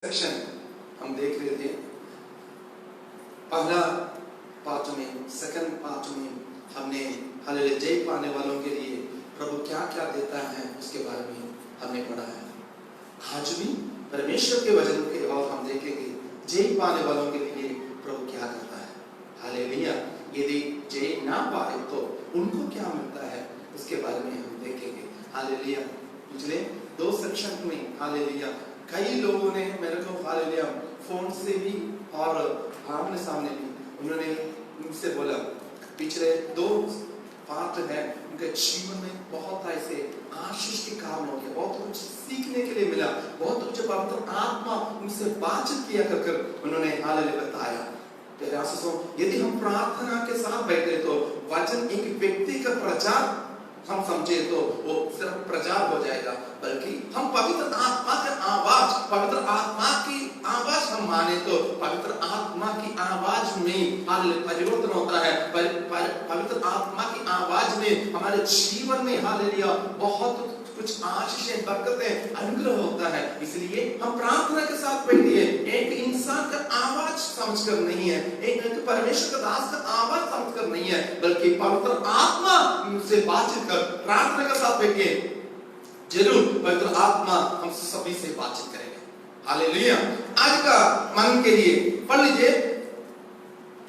Section हम देख रहे थे। पहला पार्ट में, सेकंड पार्ट में हमने हालेलुया जय पाने वालों के लिए प्रभु क्या क्या देता है उसके बारे में हमने पढ़ा है। आज भी परमेश्वर के वचन के और हम देखेंगे जय पाने वालों के लिए प्रभु क्या करता है। हालेलुया। यदि जय ना पाए तो उनको क्या मिलता है उसके बारे में हम देखेंगे। हालेलुया। पिछले दो सेक्शन में हालेलुया कई लोगों ने मेरे को हालेलुया फोन से भी और आमने सामने भी उन्होंने मुझसे बोला, पिछले दो पार्ट है उनके जीवन में बहुत ऐसे आशीष के कारण हो गया, बहुत कुछ सीखने के लिए मिला, बहुत कुछ पवित्र आत्मा उनसे बातचीत किया कर उन्होंने हालेलुया बताया। यदि हम प्रार्थना के साथ बैठे तो वचन एक व्यक्ति का प्रचार हम समझे तो वो सिर्फ प्रचार हो जाएगा, बल्कि हम पवित्र आत्मा का आवाज, पवित्र आत्मा की आवाज हम माने तो पवित्र आत्मा की आवाज में परिवर्तन होता है। पवित्र आत्मा की आवाज में हमारे जीवन में हालेलुया बहुत कुछ आशीषें, बरकतें, अनुग्रह होता है। इसलिए हम प्रार्थना के साथ बैठिए। एक इंसान का आवाज समझकर नहीं है, एक परमेश्वर का दास का आवाज समझकर नहीं है, बल्कि पवित्र आत्मा से बातचीत कर प्रार्थना के साथ बैठिए। जरूर पवित्र आत्मा हम सभी से बातचीत करेंगे। हालेलुया। आज का मन के लिए पढ़ लीजिए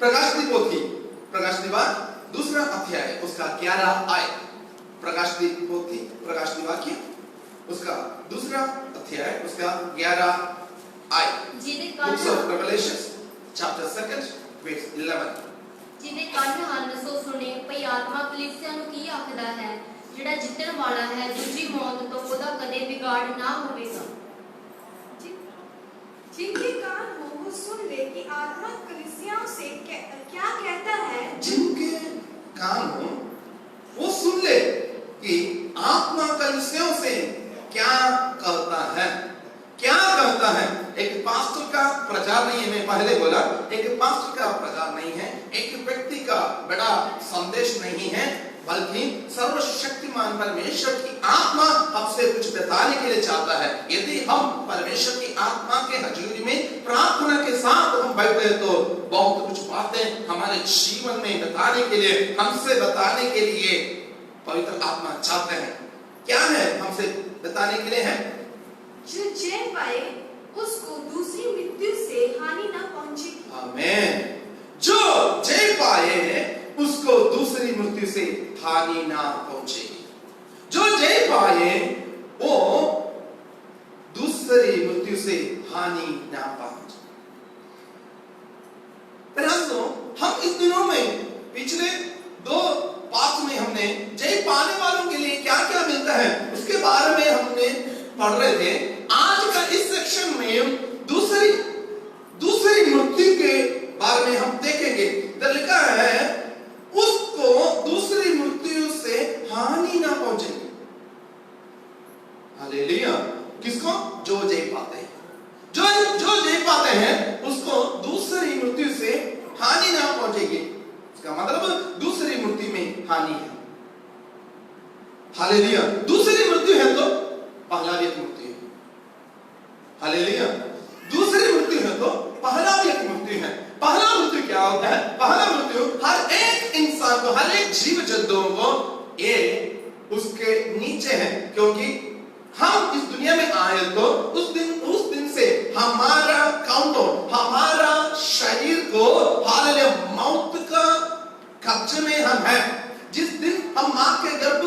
प्रकाश की पोथी, प्रकाश दिवाक दूसरा अध्याय उसका 11 आयत। प्रकाश की पोथी, प्रकाश दिवाक उसका दूसरा अध्याय उसका 11 आयत। Books of revelations chapter 2 verse 11। ਜਿਹਦੇ ਕੰਨ ਹਨ ਸੋ ਸੁਣੇ ਭਈ ਆਤਮਾ ਕਲੀਸਿਆਂ ਨੂੰ ਕੀ ਆਖਦਾ ਹੈ, ਜਿਹੜਾ ਜਿੱਤਣ ਵਾਲਾ ਹੈ ਦੂਜੀ ਮੌਤ ਤੋਂ ਉਹਦਾ ਕਦੇ ਵਿਗਾੜ ਨਾ ਹੋਵੇਗਾ। जिनके कान हो वो सुन ले कि आत्मा कलीसियाओं से क्या कहता है। जिनके कान हो वो सुन ले कि आत्मा कलीसियाओं से क्या कहता है, क्या कहता है। एक पास्टर का प्रचार नहीं है, मैं पहले बोला एक पास्टर का प्रचार नहीं है, एक व्यक्ति का बड़ा संदेश नहीं है, बल्कि सर्वशक्तिमान परमेश्वर की आत्मा हमसे कुछ बताने के लिए चाहता है। यदि हम परमेश्वर की आत्मा के हजूरी में प्रार्थना के साथ हम बैठे तो बहुत कुछ बातें हमारे जीवन में बताने के लिए, हमसे बताने के लिए पवित्र आत्मा चाहते हैं। क्या है हमसे बताने के लिए है? जो जय पाए उसको दूसरी मृत्यु से हानि न पहुंचेगी। आमीन। जो जय पाए उसको दूसरी मृत्यु से हानि ना पहुंचेगी। जो जय पाए वो दूसरी मृत्यु से हानि ना पहुंचे। हम इस दिनों में पिछले दो पाठ में हमने जय पाने वालों के लिए क्या क्या मिलता है उसके बारे में हमने पढ़ रहे थे। आज का इस सेक्शन में दूसरी मृत्यु के बारे में हम देखेंगे। तो लिखा है उसको दूसरी मृत्यु से हानि ना पहुंचेगी। हालेलुया। किसको? जो जय पाते हैं, जो जय पाते हैं उसको दूसरी मृत्यु से हानि ना पहुंचेगी। इसका मतलब दूसरी मृत्यु में हानि है। हालेलुया। दूसरी मृत्यु है तो पहला भी एक मृत्यु है। हालेलुया। दूसरी मृत्यु है तो पहला भी एक मृत्यु है। पहला मृत्यु क्या होता है? पहला मृत्यु हर एक इंसान को, हर एक जीव जंतुओं को ये उसके नीचे है, क्योंकि हम इस दुनिया में आए तो उस दिन से हमारा काउंट, हमारा शरीर को हालेलुया मौत का कब्जे में हम है। जिस दिन हम मां के गर्भ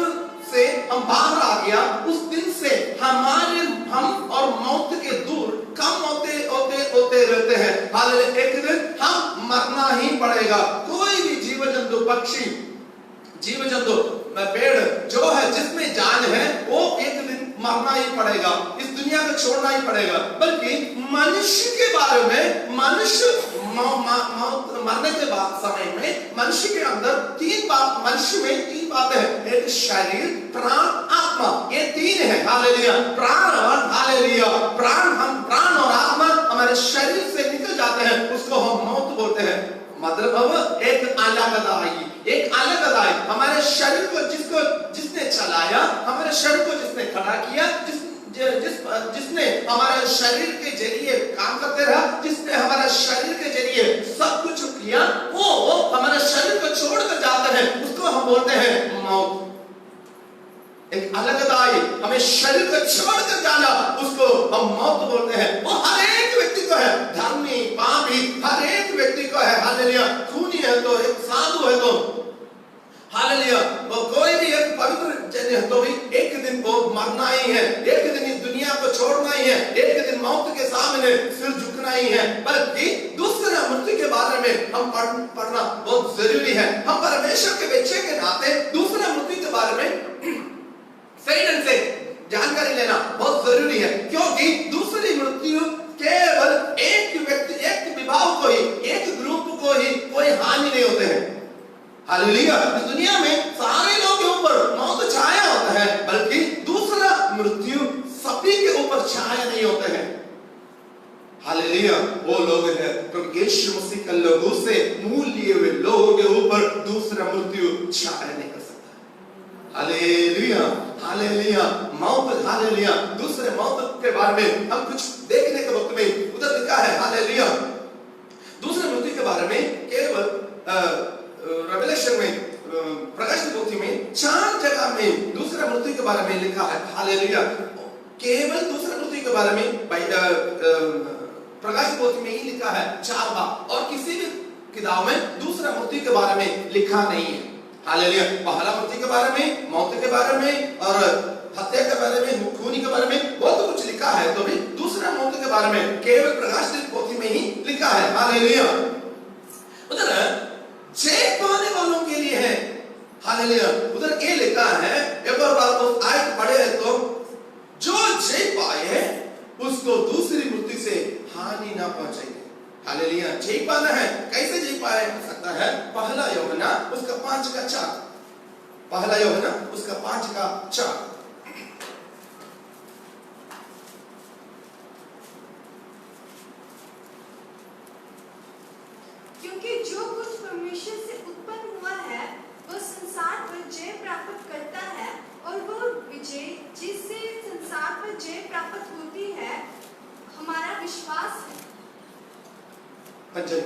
से हम बाहर आ गया उस दिन से हम और मौत के दूर कम होते रहते हैं। हालेलुया। एक दिन हम मरना ही पड़ेगा। कोई भी जीव जंतु, पक्षी, जीव जंतु, पेड़ जो है जिसमें जान है वो एक दिन मरना ही पड़ेगा, इस दुनिया को छोड़ना ही पड़ेगा। बल्कि मनुष्य के बारे में, मनुष्य मरने के बाद समय में मनुष्य के अंदर मनुष्य में तीन बातें हैं। एक शरीर, प्राण, आत्मा, ये तीन है। हालेलुया। प्राण और आत्मा हमारे शरीर से निकल जाते हैं, उसको हम मौत बोलते हैं। मतलब एक अलग अदाई हमारे शरीर को जिसने चलाया, हमारे शरीर को जिसने खड़ा किया, जिसने हमारे शरीर के जरिए काम करते रहा, जिसने हमारे शरीर के जरिए सब कुछ किया, वो हमारे शरीर को छोड़कर जाता है, उसको हम बोलते हैं मौत। एक अलगदाई, हमें शरीर को छोड़कर जाना, उसको हम मौत बोलते हैं। वो हर एक व्यक्ति को है, धर्मी पापी हर एक व्यक्ति को है। हालेलुया। खूनी है तो, एक साधु है तो, हालेलुया, वो कोई भी एक पवित्र जन है तो भी एक दिन वो मरना ही है, एक दिन इस दुनिया को छोड़ना ही है, एक दिन मौत के सामने सिर झुकना ही है। बल्कि दूसरे मृत्यु के बारे में हम पढ़ना बहुत जरूरी है। हम परमेश्वर के बच्चे के नाते दूसरे मृत्यु के बारे में सही ढंग से जानकारी लेना बहुत जरूरी है, क्योंकि दूसरी मृत्यु केवल एक व्यक्ति, एक विभाग को ही, एक ग्रुप को ही कोई हानि नहीं होते हैं। हालेलुया। इस दुनिया में सारे लोगों के ऊपर मौत छाया होता है, बल्कि दूसरा मृत्यु सभी के ऊपर छाया नहीं होते हैं। हालेलुया। वो लोग हैं प्रभु यीशु मसीह के लोगों से मूल लिए हुए लोगों के ऊपर दूसरा मृत्यु छाया नहीं कर सकता। Hallelujah, hallelujah. मौत, हालेलुया। दूसरे मौत के बारे में हम कुछ देखने के वक्त में उधर लिखा है। हालेलुया। दूसरे मृत्यु के बारे में केवल रेवलेशन में, प्रकाश की पोथी में 4 जगह में दूसरा मृत्यु के बारे में लिखा है। हालेलुया। केवल दूसरा मृत्यु के बारे में प्रकाश की पोथी में ही लिखा है 4 बार, और किसी भी किताब में दूसरा मृत्यु के बारे में लिखा नहीं है। हालेलुया। पहला मृत्यु के बारे में, मौत के बारे में और हत्या के बारे में, खूनी के बारे में बहुत कुछ लिखा है, तो भी दूसरा मौत के बारे में केवल प्रकाश की पोथी में ही लिखा है। हालेलुया। उधर जय पाने वालों के लिए है। हालेलुया। उधर ये लिखा है, एक और बार उस आयत पढ़े हैं तो, जो जय पाए उसको दूसरी मृत्यु से हानि ना पहुंचेगी। हालेलुया। जय पाना है, कैसे जय पाया जा सकता है? पहला यूहन्ना उसका 5 का 4, पहला यूहन्ना उसका 5 का 4। क्योंकि जो कुछ परमेश्वर से उत्पन्न हुआ है वह संसार पर जय प्राप्त करता है, और वह विजय जिससे संसार पर जय प्राप्त होती है हमारा विश्वास है। पंचमी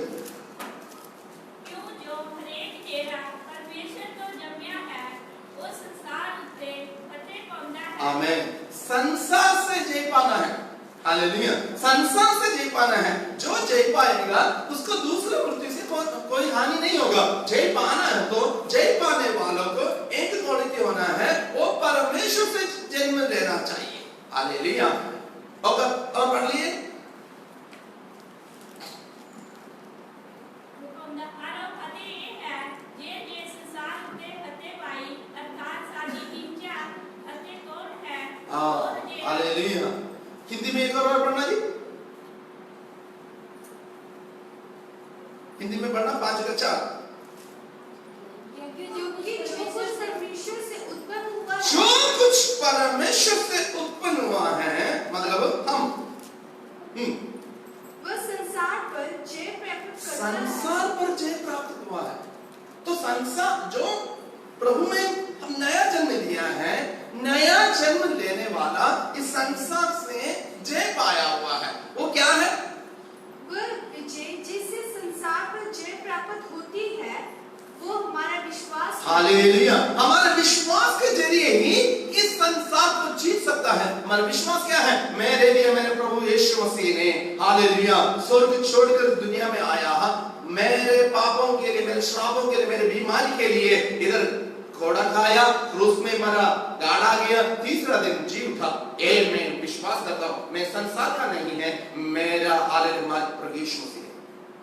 क्यों जो हरेक चेहरा परमेश्वर को जम्या है वो संसार उत्ते फतेह पाਉਂਦਾ है। आमीन। संसार से जय पाना है। हालेलुया। संसार से जय पाना है। जो जय पाएगा उसको दूसरे मृत्यु से कोई हानि नहीं होगा। जय पाना है तो जय पाने वालों को एक क्वालिटी होना है, वो परमेश्वर से जन्म लेना चाहिए। हालेलुया। और पढ़ लिए आरो फतेह ये है जे संसार उत्ते फतेह पाई, अर्थात साडी इच्छा फतेह कौन है? हालेलुया। हिंदी में एक और बार पढ़ना जी, हिंदी में पढ़ना 5 का 4। क्योंकि जो कुछ परमेश्वर से उत्पन्न हुआ है, जो कुछ परमेश्वर से उत्पन्न हुआ है, मतलब हम, वह संसार पर जय प्राप्त करता है। संसार पर जय प्राप्त हुआ है। तो संसार जो प्रभु में हम नया जन्म लिया है, नया जन्म लेने वाला इस संसार से जय पाया हुआ है। वो क्या है? वह विजय जिससे संसार पर जय प्राप्त होती है वो हमारा विश्वास है। हालेलुया। हमारे विश्वास के जरिए ही इस संसार को जीत सकता है। हमारा विश्वास क्या है? मेरे लिए मेरे प्रभु यीशु मसीह ने, हालेलुया, स्वर्ग छोड़कर दुनिया में आया, मेरे पापों के लिए, मेरे श्रापों के लिए, मेरे बीमारी के लिए इधर घोड़ा खाया, क्रूस में मरा, गाड़ा गया, तीसरा दिन जी उठा। मैं विश्वास करता हूं, मैं संसार का नहीं है, मेरा हालेलुया प्रभु यीशु मसीह।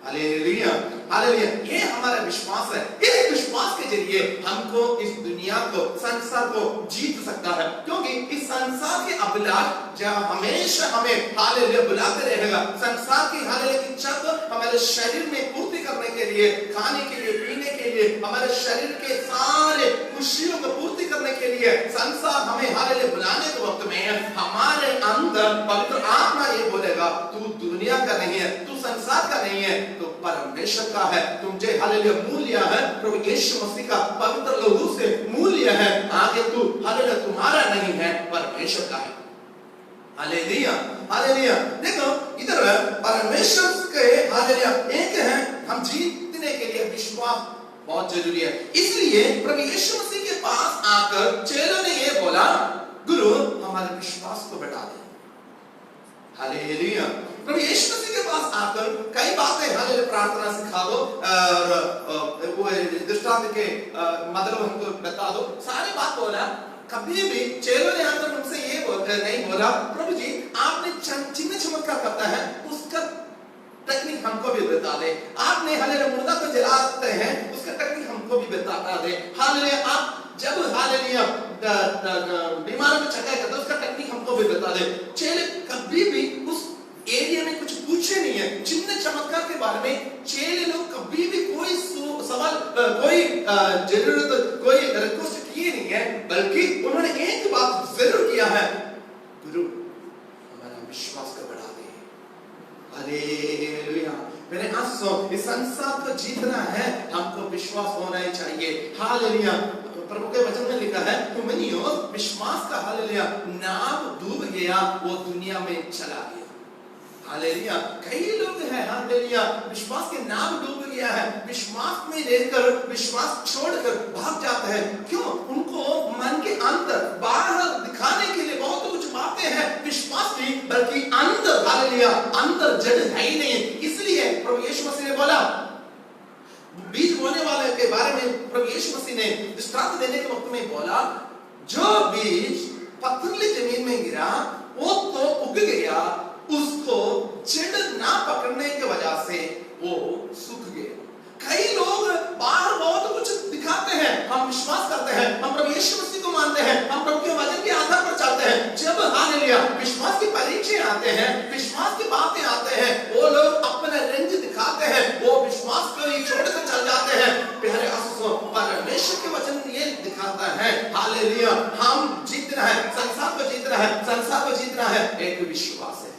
Hallelujah, hallelujah. ये हमारा विश्वास है। इस विश्वास के जरिए हमको इस दुनिया को, संसार को जीत सकता है, क्योंकि इस संसार के अभिलाष जब हमेशा हमें हालेलुया बुलाते रहेगा। संसार की हालेलुया की इच्छा को हमारे शरीर में पूर्ति करने के लिए, खाने के लिए, पीने के लिए, हमारे शरीर के सारे खुशियों को पूर्ति करने के लिए संसार हमें हालेलुया बुलाने के वक्त में हमारे अंदर पवित्र आत्मा ये बोलेगा, तू दुनिया का नहीं है, तू संसार का नहीं है, तो परमेश्वर का है। तुझे हालेलुया मूल्य है, प्रभु यीशु मसीह का पवित्र लहू से मूल्य है। आगे तू हालेलुया तुम्हारा नहीं है, परमेश्वर का है। Hallelujah, hallelujah. देखो इधर परमेश्वर के हालेलुया एक है, हम जीतने के लिए विश्वास बहुत जरूरी है। इसलिए प्रभु यीशु मसीह के पास आकर चेलों ने ये बोला, गुरु हमारे विश्वास को बढ़ा दे। हालेलुया। प्रभु यीशु मसीह के पास आकर कई बातें हालेलुया प्रार्थना सिखा दो और वो दृष्टांत के मतलब हमको बता दो, सारी बात बोला। कभी भी चेलों ने आकर उनसे ये नहीं बोला, प्रभु जी आपने चिन्ह चमत्कार करता है उसका टेक्निक हमको भी बता दे। आपने हालेलुया मुर्दा को जलाते हैं उसका टेक्निक हमको भी बता दे। हालेलुया आप जब हालेलुया बीमारों को चंगाई करते उसका टेक्निक हमको भी बता दे। चेले कभी भी उस एरिया में कुछ पूछे नहीं है, चिन्ह चमत्कार के बारे में चेले लोग कभी भी कोई सवाल कोई जरूरत कोई रिक्वेस्ट किए नहीं है, बल्कि उन्होंने एक बात जरूर किया है, गुरु हमारा विश्वास को बढ़ा दे। हालेलुया। मेरे आंसू इस संसार को जीतना है, हमको विश्वास होना ही चाहिए। हालेलुया। प्रभु के वचन में लिखा है तुमनियो विश्वास का हालेलुया नाव डूब गया वो दुनिया में चला गया। हालेलुया। कई लोग हैं हालेलुया विश्वास के नाव डूब गया है, विश्वास में रहकर विश्वास छोड़कर भाग जाते हैं। क्यों? उनको मन के अंदर बाहर दिखाने के लिए बहुत कुछ बातें हैं, विश्वास नहीं बल्कि अंदर हालेलुया अंदर जड़ है ही नहीं। इसलिए प्रभु यीशु मसीह ने बोला, बीज बोने वाले के बारे में प्रभु यीशु मसीह ने दृष्टांत देने के वक्त में बोला, जो बीज पथरीली जमीन में गिरा वो तो उग गया, उसको जड़ ना पकड़ने की वजह से वो सूख गया। कई लोग बाहर बहुत कुछ दिखाते हैं, हम विश्वास करते हैं, हम प्रभु यीशु मसीह को मानते हैं, हम प्रभु के वचन के आधार पर चलते हैं। जब हालेलुया विश्वास की परीक्षाएं आते हैं, विश्वास की बातें आते हैं, वो लोग अपना रंग दिखाते हैं, वो विश्वास को ही छोड़कर चल जाते हैं। प्यारे आंसू परमेश्वर के वचन ये दिखाता है हालेलुया हम जीतना है, संसार को जीतना है, संसार को जीतना है एक विश्वास है।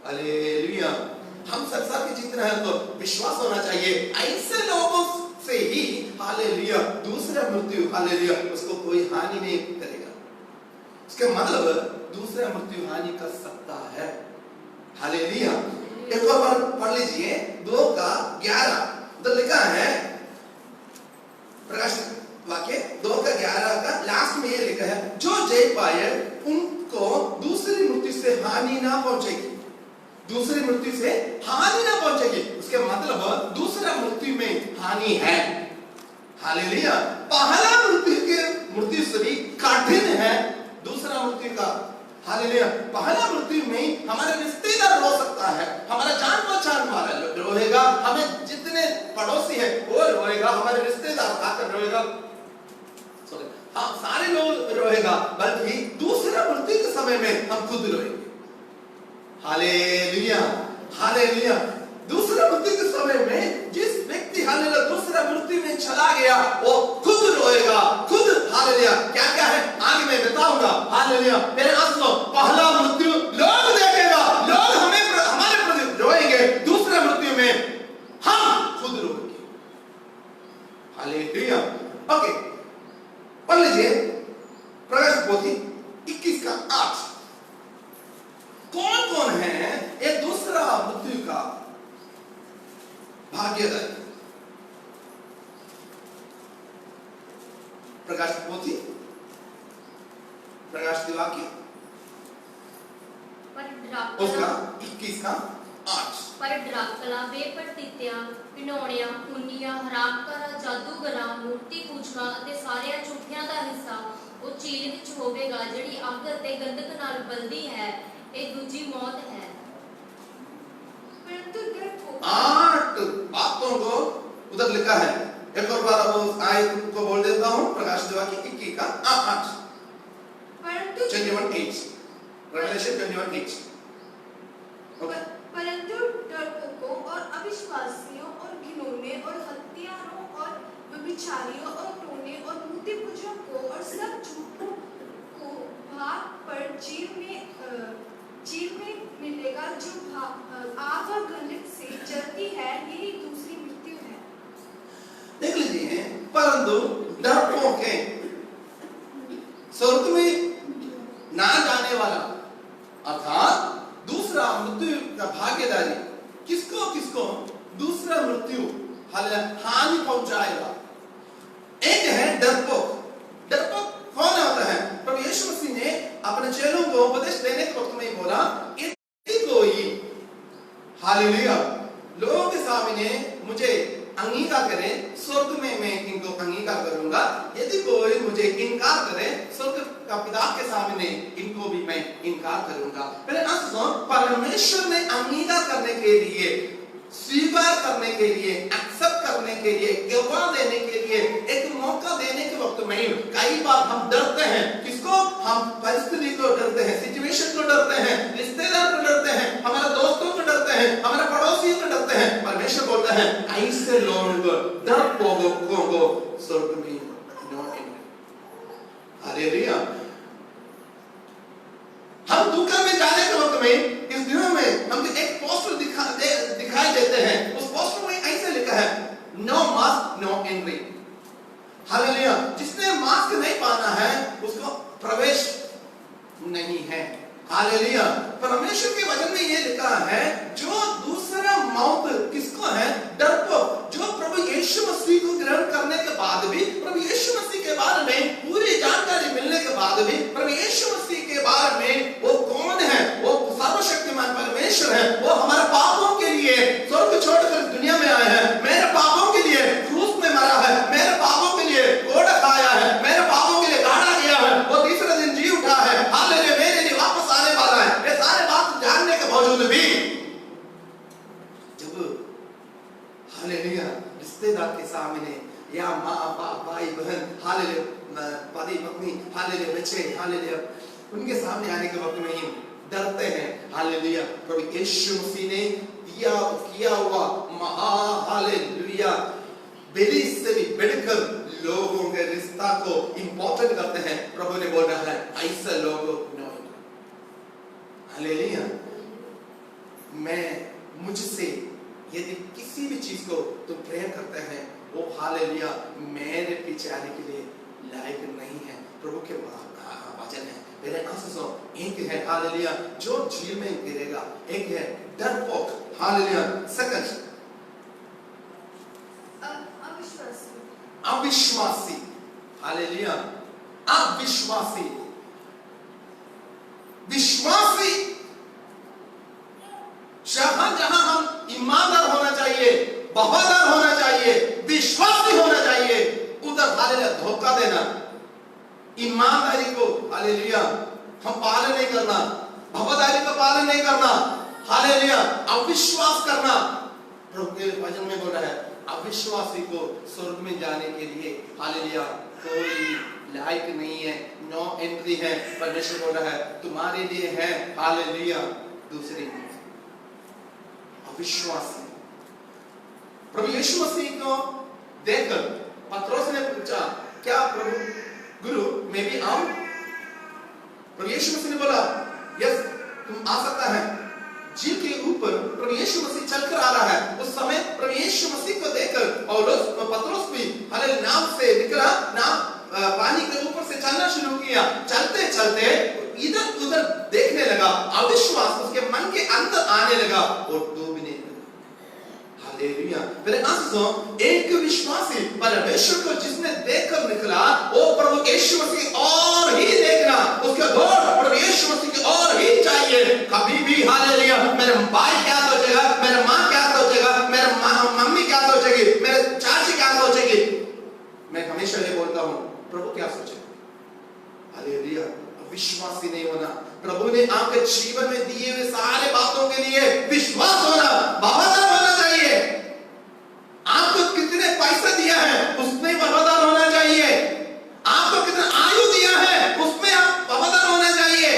हालेलुया। हम संसार की जीतना है तो विश्वास होना चाहिए। ऐसे लोगों से ही हालेलुया दूसरा मृत्यु हालेलुया उसको कोई हानि नहीं करेगा। इसका मतलब दूसरा मृत्यु हानि कर सकता है। हालेलुया। एक और बार पढ़ लीजिए 2:11 तो लिखा है प्रकाश वाक्य 2:11 का लास्ट में ये लिखा है, जो जय पाए उनको दूसरी मृत्यु से हानि ना पहुंचेगी, दूसरी मृत्यु से हानि ना पहुंचेगी। उसके मतलब दूसरा मृत्यु में हानि है। हालेलुया। पहला मृत्यु से भी कठिन है दूसरा मृत्यु का। हालेलुया। पहला मृत्यु में हमारे रिश्तेदार रो सकता है, हमारा जान पहचान वाला रोएगा, हमें जितने पड़ोसी है वो रोएगा, हमारे रिश्तेदार आकर रोएगा, हाँ सारे लोग रोएगा, बल्कि दूसरा मृत्यु के समय में हम खुद रोएंगे। हालेलुया। हालेलुया। दूसरा मृत्यु के समय में जिस व्यक्ति हालेलुया दूसरा मृत्यु में चला गया वो खुद रोएगा, खुद हालेलुया क्या क्या है आगे मैं बताऊंगा। हालेलुया। मेरे आंसू पहला मृत्यु लोग देखेगा, लोग हमारे प्रति रोएंगे, दूसरा मृत्यु में हम खुद रोएंगे। हालेलुया। ओके पढ़ लीजिए प्रकाश पोथी 21:8। कौन कौन है एक दूसरा मृत्यु का भागीदार? प्रकाश पोथी प्रकाश दिवाकी उसका 21:8। पर ड्राकुला बेपਰਤੀਤਿਆਂ ਪਿਣਾਉਣਿਆਂ ਖੂਨੀਆਂ ਹਰਾਮਕਾਰਾਂ ਜਾਦੂਗਰਾਂ ਮੂਰਤੀ ਪੂਜਕਾਂ ਅਤੇ ਸਾਰਿਆਂ ਝੂਠਿਆਂ ਦਾ ਹਿੱਸਾ ਉਹ ਝੀਲ ਵਿੱਚ ਹੋਵੇਗਾ ਜਿਹੜੀ ਅੱਗ ਅਤੇ ਗੰਧਕ ਨਾਲ ਬਲਦੀ ਹੈ। ਇਹ ਦੂਜੀ मौत है। परंतु डरपोक 8 बातों को उधर लिखा है। एक और बार उस आयत को बोल देता हूं प्रकाश दिवाकी 21:8 परंतु 21:8 रेवलेशन 21:8। परंतु डरपोकों और अविश्वासियों और घिनौने और हत्यारों और व्यभिचारियों और टोने और मूर्ति पूजकों और सब झूठों को भाग पर जीव में मिलेगा जो आग और गंधक से जलती है, यही दूसरी मृत्यु है। देख लीजिए परंतु डरपोक स्वर्ग में ना जाने वाला किसको किसको दूसरा मृत्यु हानि पहुंचाएगा। एक है डरपोक। डरपोक कौन होता है? प्रभु यीशु मसीह ने अपने चेलों को उपदेश देने के वक्त में बोला, यदि कोई हालेलुया लोगों के सामने मुझे अंगीकार करे, स्वर्ग में मैं इनको अंगीकार करूंगा। यदि कोई मुझे इनकार करे, स्वर्ग का पिता के सामने इनको भी मैं इनकार करूंगा। परमेश्वर ने अंगीकार करने के लिए, स्वीकार करने के लिए, एक्सेप्ट करने के लिए, गवाह देने के लिए, एक मौका देने के वक्त में कई बार हम डरते हैं। किसको? हम परिस्थिति को डरते हैं, सिचुएशन को डरते हैं, रिश्तेदार को डरते हैं, हमारे दोस्तों को डरते हैं, हमारे पड़ोसियों को डरते हैं। परमेश्वर बोलता है ऐसे लोगों को, डरपोकों को स्वर्ग में नो एंट्री। हालेलुया। हम दुख में जाने के वक्त में, इस दिनों में हम एक पोस्टर दिखाई देते हैं। उस पोस्टर में ऐसे लिखा है, no mask no entry. Hallelujah. जिसने मास्क नहीं पहना है उसको प्रवेश नहीं है। हालेलुया। परमेश्वर के वचन में ये लिखा है, जो दूसरा मौत किसको है? डरपोक। जो प्रभु यीशु मसीह को ग्रहण करने के बाद भी, प्रभु यीशु मसीह के बारे में पूरी जानकारी मिलने के बाद भी, प्रभु यीशु मसीह के बारे में वो कौन है, वो सर्वशक्तिमान परमेश्वर है, वो हमारे पापों के लिए स्वर्ग छोड़कर दुनिया में आए हैं, मेरे पापों के लिए क्रूस में मरा है, मेरे पापों के लिए कोड़ा खाया है, मेरे पापों के लिए गाड़ा गया है, वो तीसरे दिन जी उठा है। हालेलुया। मेरे लिए वापस आने वाला है। ये सारे बात जानने के बावजूद भी जब हालेलुया रिश्तेदार के सामने या माँ बाप भाई बहन, हालेलुया पति पत्नी, हालेलुया बच्चे, हालेलुया उनके सामने आने के वक्त में ही डरते हैं। हालेलुया। प्रभु यीशु मसीह ने किया हुआ महा हालेलुया बलि से भी बढ़कर लोगों के रिश्ता को इंपॉर्टेंट करते हैं। प्रभु ने बोल रहा है ऐसा लोगों नो। हालेलुया। मैं मुझसे यदि किसी भी चीज को तुम प्रेम करते हैं, वो हालेलुया मेरे पीछे आने के लिए लायक नहीं है। प्रभु के वचन है। मेरे आंसू एक है हालेलुया जो झील में गिरेगा, एक है डरपोक। हालेलुया। सेकंड अविश्वासी। हालेलुया। अविश्वासी। विश्वासी जहां हम ईमानदार होना चाहिए, वफादार होना चाहिए, विश्वासी होना चाहिए, उधर हालेलुया धोखा देना, ईमानदारी को हालेलुया हम पालन नहीं करना, वफादारी का पालन नहीं करना, हालेलुया अविश्वास करना। प्रभु के वचन में बोल रहा है अविश्वासी को स्वर्ग में जाने के लिए हालेलुया कोई लायक नहीं है, नो एंट्री है। परमेश्वर बोल रहा है तुम्हारे लिए है हालेलुया दूसरी अविश्वासी। प्रभु यीशु मसीह को देखकर पतरस ने पूछा, क्या प्रभु गुरु मैं भी आऊं? प्रभु यीशु मसीह ने बोला यस तुम आ सकता है। झील के ऊपर प्रभु यीशु मसीह चलकर आ रहा है। उस समय प्रभु यीशु मसीह को देखकर पतरस भी हालेलुया नाव से निकला, नाव पानी के ऊपर से चलना शुरू किया। चलते चलते इधर उधर देखने लगा, अविश्वास उसके मन के अंदर आने लगा और डूबने लगा। हालेलुया। मेरे आंसू एक विश्वासी परमेश्वर को जिसने देखकर निकला, वो प्रभु यीशु मसीह और ही देखना, उसके दौड़ प्रभु यीशु मसीह की और ही चाहिए। कभी भी हालेलुया मेरे भाई क्या सोचेगा, मेरे माँ क्या सोचेगा, मेरे मम्मी क्या सोचेगी, मेरे चाची क्या सोचेगी, मैं हमेशा ये बोलता हूँ प्रभु क्या सोचेगा। हालेलुया। विश्वासी नहीं होना। प्रभु ने आपके जीवन में दिए हुए सारे बातों के लिए विश्वास होना, वफादार होना चाहिए। आपको कितने पैसा दिया है उसमें वफादार होना चाहिए। आपको कितना आयु दिया है उसमें आप वफादार होना चाहिए।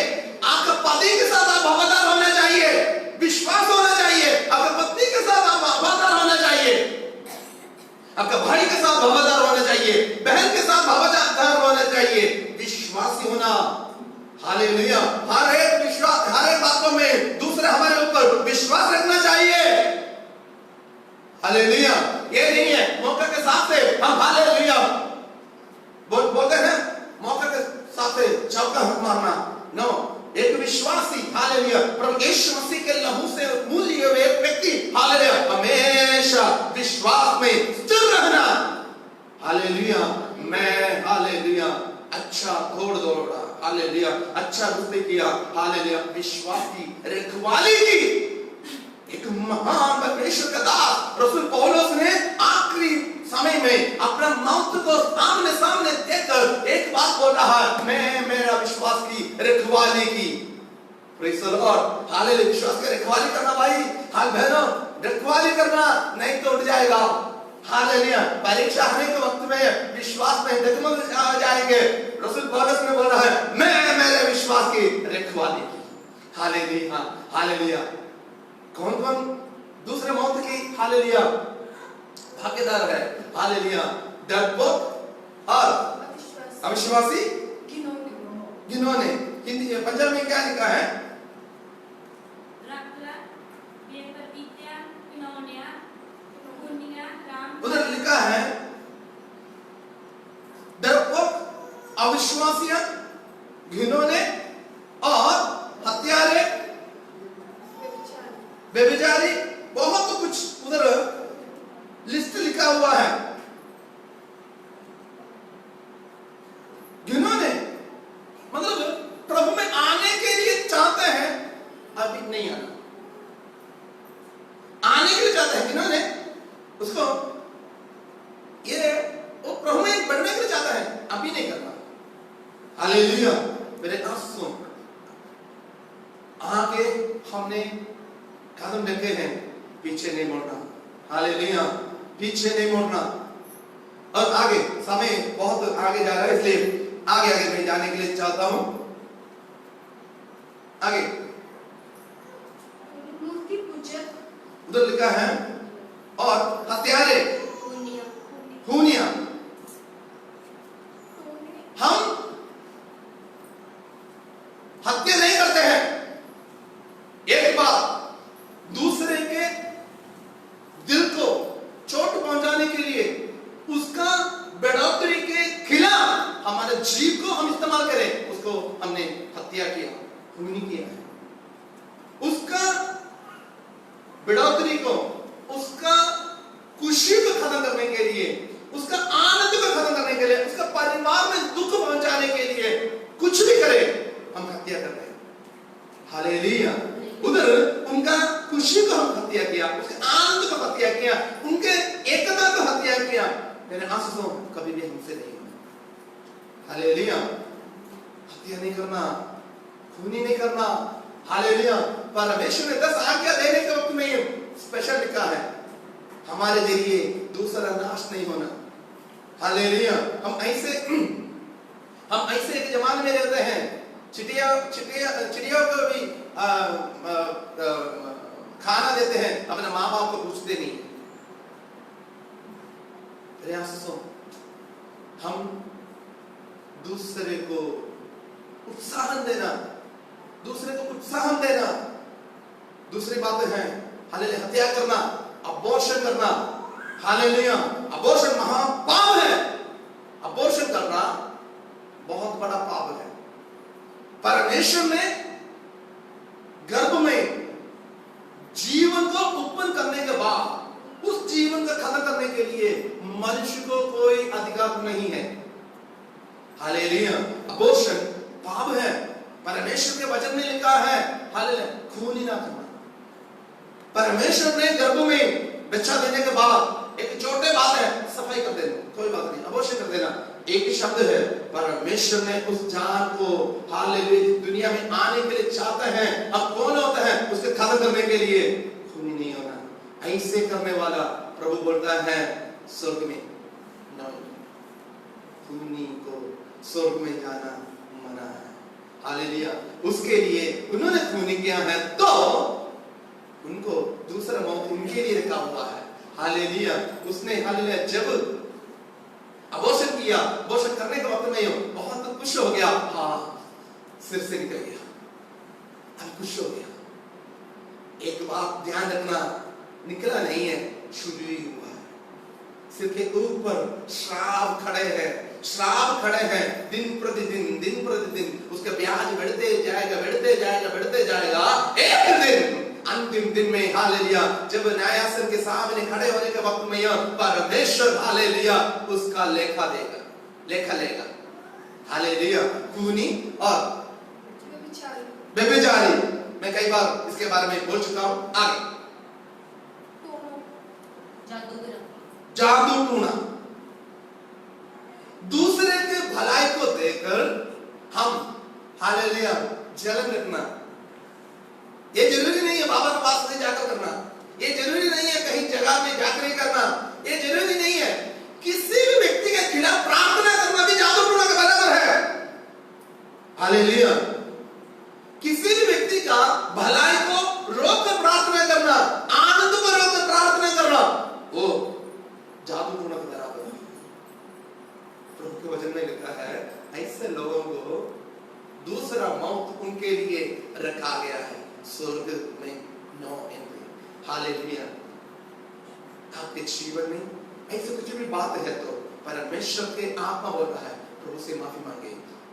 आपका पति के साथ आप वफादार होना चाहिए, विश्वास होना चाहिए। आपका पत्नी के साथ आप वफादार होना चाहिए, आपका भाई के साथ वफादार होना चाहिए, बहन के साथ वफादार होना चाहिए। विश्वासी होना हालेलुया। हर एक विश्वास, हर एक बातों में दूसरे हमारे ऊपर विश्वास रखना चाहिए। हालेलुया। ये नहीं है मौका के साथ से हम हालेलुया बोलते हैं, मौका के साथ से चौका मारना। नो, एक विश्वासी हालेलुया प्रभु यीशु मसीह के लहू से मूल्य हुए व्यक्ति हालेलुया हालेलुया। मैं हालेलुया अच्छा दौड़ा, हालेलुया अच्छा रुतबे किया, हालेलुया विश्वास की रखवाली की। एक महान परमेश्वर का दास रसूल पौलुस ने आखिरी समय में अपना मौत को सामने देखकर एक बात बोल रहा है, मैं मेरा विश्वास की रखवाली की। Praise the Lord, hallelujah. विश्वास की रखवाली करना भाई, हाल बहनों, रखवाली करना नहीं तो उठ जाएगा। हालेलुया। परीक्षा आने के वक्त में विश्वास में डगमग आ जाएंगे। रसूल पौलुस ने बोला है, मैं मेरे विश्वास की रखवाली की। Hallelujah, hallelujah. कौन दूसरे मौत की हालेलुया भागीदार है? हालेलुया डरपोक और अविश्वासी जिन्होंने, हिंदी पंजाब में क्या लिखा है? उधर लिखा है डरपोक, अविश्वासियां, घिनौने और हत्यारे, बेविचारी, बहुत कुछ उधर लिस्ट लिखा हुआ है। घिनौने मतलब प्रभु में आने के लिए चाहते हैं, अभी नहीं आना, आने के लिए चाहते हैं। घिनौने उसको ये वो प्रभु में बढ़ने के लिए चाहता है, अभी नहीं करना। हालेलुया। मेरे आंसू आगे हमने कदम रखे हैं, पीछे नहीं मुड़ना। हालेलुया, पीछे नहीं मुड़ना। और आगे समय बहुत आगे जा रहा है, इसलिए आगे मैं जाने के लिए चाहता हूं। आगे मूर्ति पूजक, उधर लिखा है और हत्यारे, खूनिया। हम हत्या नहीं करते हैं। एक बात, दूसरे के दिल को चोट पहुंचाने के लिए उसका बढ़ोतरी के खिलाफ हमारे जीव को हम इस्तेमाल करें, उसको हमने हत्या किया, खूनी किया है। उसका बढ़ोतरी को, उसका खुशी को खत्म करने के लिए, उसका आनंद को खत्म करने के लिए, उसका परिवार में दुख पहुंचाने के लिए कुछ भी करे, हम हत्या कर रहे हैं। हालेलुया। उधर उनका खुशी को हम हत्या किया, उसके आनंद को हत्या किया, उनके एकता को हत्या किया। मेरे आंसू कभी भी हमसे नहीं होना। हालेलुया। हत्या नहीं करना, खूनी नहीं करना। हालेलुया। परमेश्वर ने 10 आज्ञा देने के वक्त में स्पेशल लिखा है, हमारे जरिए दूसरा नाश नहीं होना। हालेलुया। हम ऐसे एक जमाने में रहते हैं, चिड़िया को भी खाना देते हैं, अपने माँ बाप को पूछते नहीं। हम दूसरे को उत्साहन देना, दूसरे को उत्साहन देना, दूसरी बातें हैं। हालेलुया। हत्या करना, अबॉर्शन करना। हालेलुया। अबॉर्शन महापाप है। अबॉर्शन करना बहुत बड़ा पाप है। परमेश्वर ने गर्भ में जीवन को उत्पन्न करने के बाद उस जीवन का खत्म करने के लिए मनुष्य को कोई अधिकार नहीं है। हालेलुया। अबॉर्शन पाप है। परमेश्वर के वचन में लिखा है, हालेलुया, खूनी ना करना। परमेश्वर ने गर्भ में बच्चा देने के बाद एक छोटे बात है, सफाई कर देना, कोई बात नहीं, अबॉर्शन कर देना, एक ही शब्द है। परमेश्वर ने उस जान को हालेलुया दुनिया में आने के लिए चाहते हैं। अब कौन होता है उसके खत्म करने के लिए? खूनी नहीं होना। ऐसे करने वाला प्रभु बोलता है स्वर्ग में नहीं, खूनी को स्वर्ग में जाना मना है। हालेलुया। उसके लिए उन्होंने खूनी किया है तो उनको दूसरा मौत उनके लिए रखा हुआ है। हालेलुया। उसने हालेलुया जब अबॉर्शन किया, अबॉर्शन करने के वक्त में बहुत खुश हो गया, हाँ सिर से निकल गया, अब खुश हो गया। एक बात ध्यान रखना, निकला नहीं है, शुरू ही हुआ है। सिर के ऊपर श्राप खड़े हैं, श्राप खड़े हैं, दिन प्रतिदिन उसका ब्याज बढ़ते जाएगा, बढ़ते जाएगा, बढ़ते जाएगा। एक दिन अंतिम दिन में हालेलुया जब न्यायासन के सामने खड़े होने के वक्त में यह परमेश्वर हालेलुया उसका लेखा लेगा हालेलुया। खूनी और व्यभिचारी, मैं कई बार इसके बारे में बोल चुका हूं। आगे जादू टूना, दूसरे के भलाई को देखकर हम हालेलुया जलन रखना। ये जरूरी नहीं है बाबा के पास में जाकर करना, ये जरूरी नहीं है कहीं जगह में जाकर करना, ये जरूरी नहीं है किसी भी व्यक्ति के खिलाफ प्रार्थना करना भी जादू टूना के बराबर है। हालेलुया किसी भी व्यक्ति का भलाई को रोक कर प्रार्थना करना, आनंद को रोक कर प्रार्थना करना, वो जादू टूना के बराबर है। प्रभु के वचन में लिखा है ऐसे लोगों को दूसरा मौत उनके लिए रखा गया है, स्वर्ग में नो एंट्री। हालेलुया आपके जीवन में ऐसे कुछ भी बात है तो परमेश्वर के आत्मा बोल रहा है प्रभु से माफी मांगे।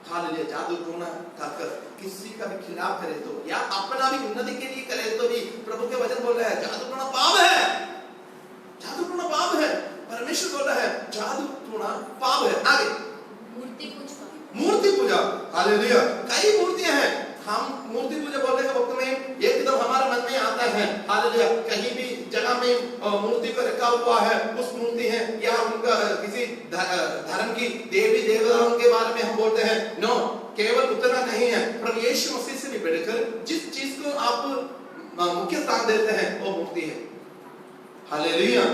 हालेलुया जादू टोना कर किसी का भी खिलाफ करे तो या अपना भी उन्नति के लिए करे तो भी प्रभु के वचन बोल रहा है जादू टोना पाप है, जादू टोना पाप है। परमेश्वर बोल रहा है जादू टोना पाप है। आगे मूर्ति पूजा, हालेलुया कई मूर्तियां हैं। हम मूर्ति पूजा बोलने के वक्त में एकदम हमारे मन में आता है हालेलुया कहीं भी जगह में मूर्ति को रखा हुआ है, उस मूर्ति है या उनका किसी धर्म की देवी देवताओं के बारे में हम बोलते हैं। नो, केवल उतना नहीं है। प्रभु यीशु मसीह से भी बढ़कर जिस चीज को आप मुख्य स्थान देते हैं वो मूर्ति है। हालेलुया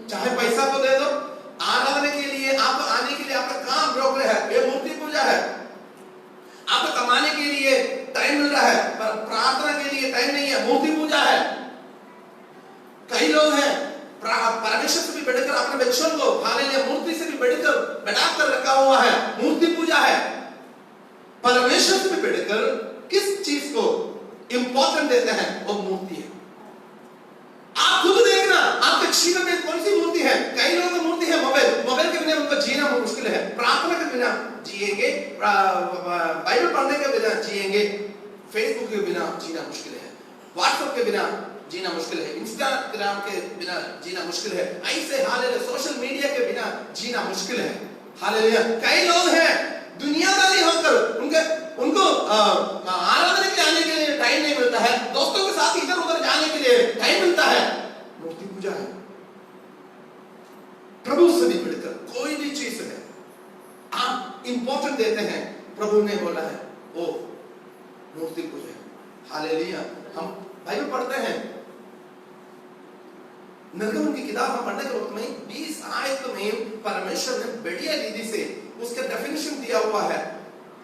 चाहे पैसा को दे दो, आराधना के लिए आप आने के लिए आपका काम रोक रहा है, ये मूर्ति पूजा है। आपको कमाने के लिए टाइम मिल रहा है पर प्रार्थना के लिए टाइम नहीं है, मूर्ति पूजा है। कई लोग हैं परमेश्वर से भी बढ़कर अपने बच्चों को हालेलुया मूर्ति से भी बढ़कर बैठाकर रखा हुआ है, मूर्ति पूजा है। परमेश्वर से भी बढ़कर किस चीज को इंपॉर्टेंट देते हैं वो मूर्ति है। आप खुद देखना आपके जीवन में कौन सी मूर्ति है। कई लोगों की मूर्ति है मोबाइल के बिना उनको जीना मुश्किल है, प्रार्थना के बिना जिएंगे, बाइबल पढ़ने के बिना जिएंगे, फेसबुक के बिना जीना मुश्किल है, व्हाट्सएप के बिना जीना मुश्किल है, इंस्टाग्राम के बिना जीना मुश्किल है, ऐसे हालेलुया सोशल मीडिया के बिना जीना मुश्किल है। हालेलुया कई लोग हैं दुनियादारी होकर उनको आराधना के आने के लिए टाइम नहीं मिलता है, दोस्तों के साथ इधर उधर जाने के लिए टाइम मिलता है, मूर्ति पूजा है। प्रभु से भी बढ़कर कोई भी चीज है आप इंपॉर्टेंट देते हैं, प्रभु ने बोला है वो मूर्ति पूजा है। हालेलुया हम बाइबल पढ़ते हैं, निर्गमन की किताब हम पढ़ने के वक्त में 20 आयत में परमेश्वर ने बढ़िया रीति से उसका डेफिनेशन दिया हुआ है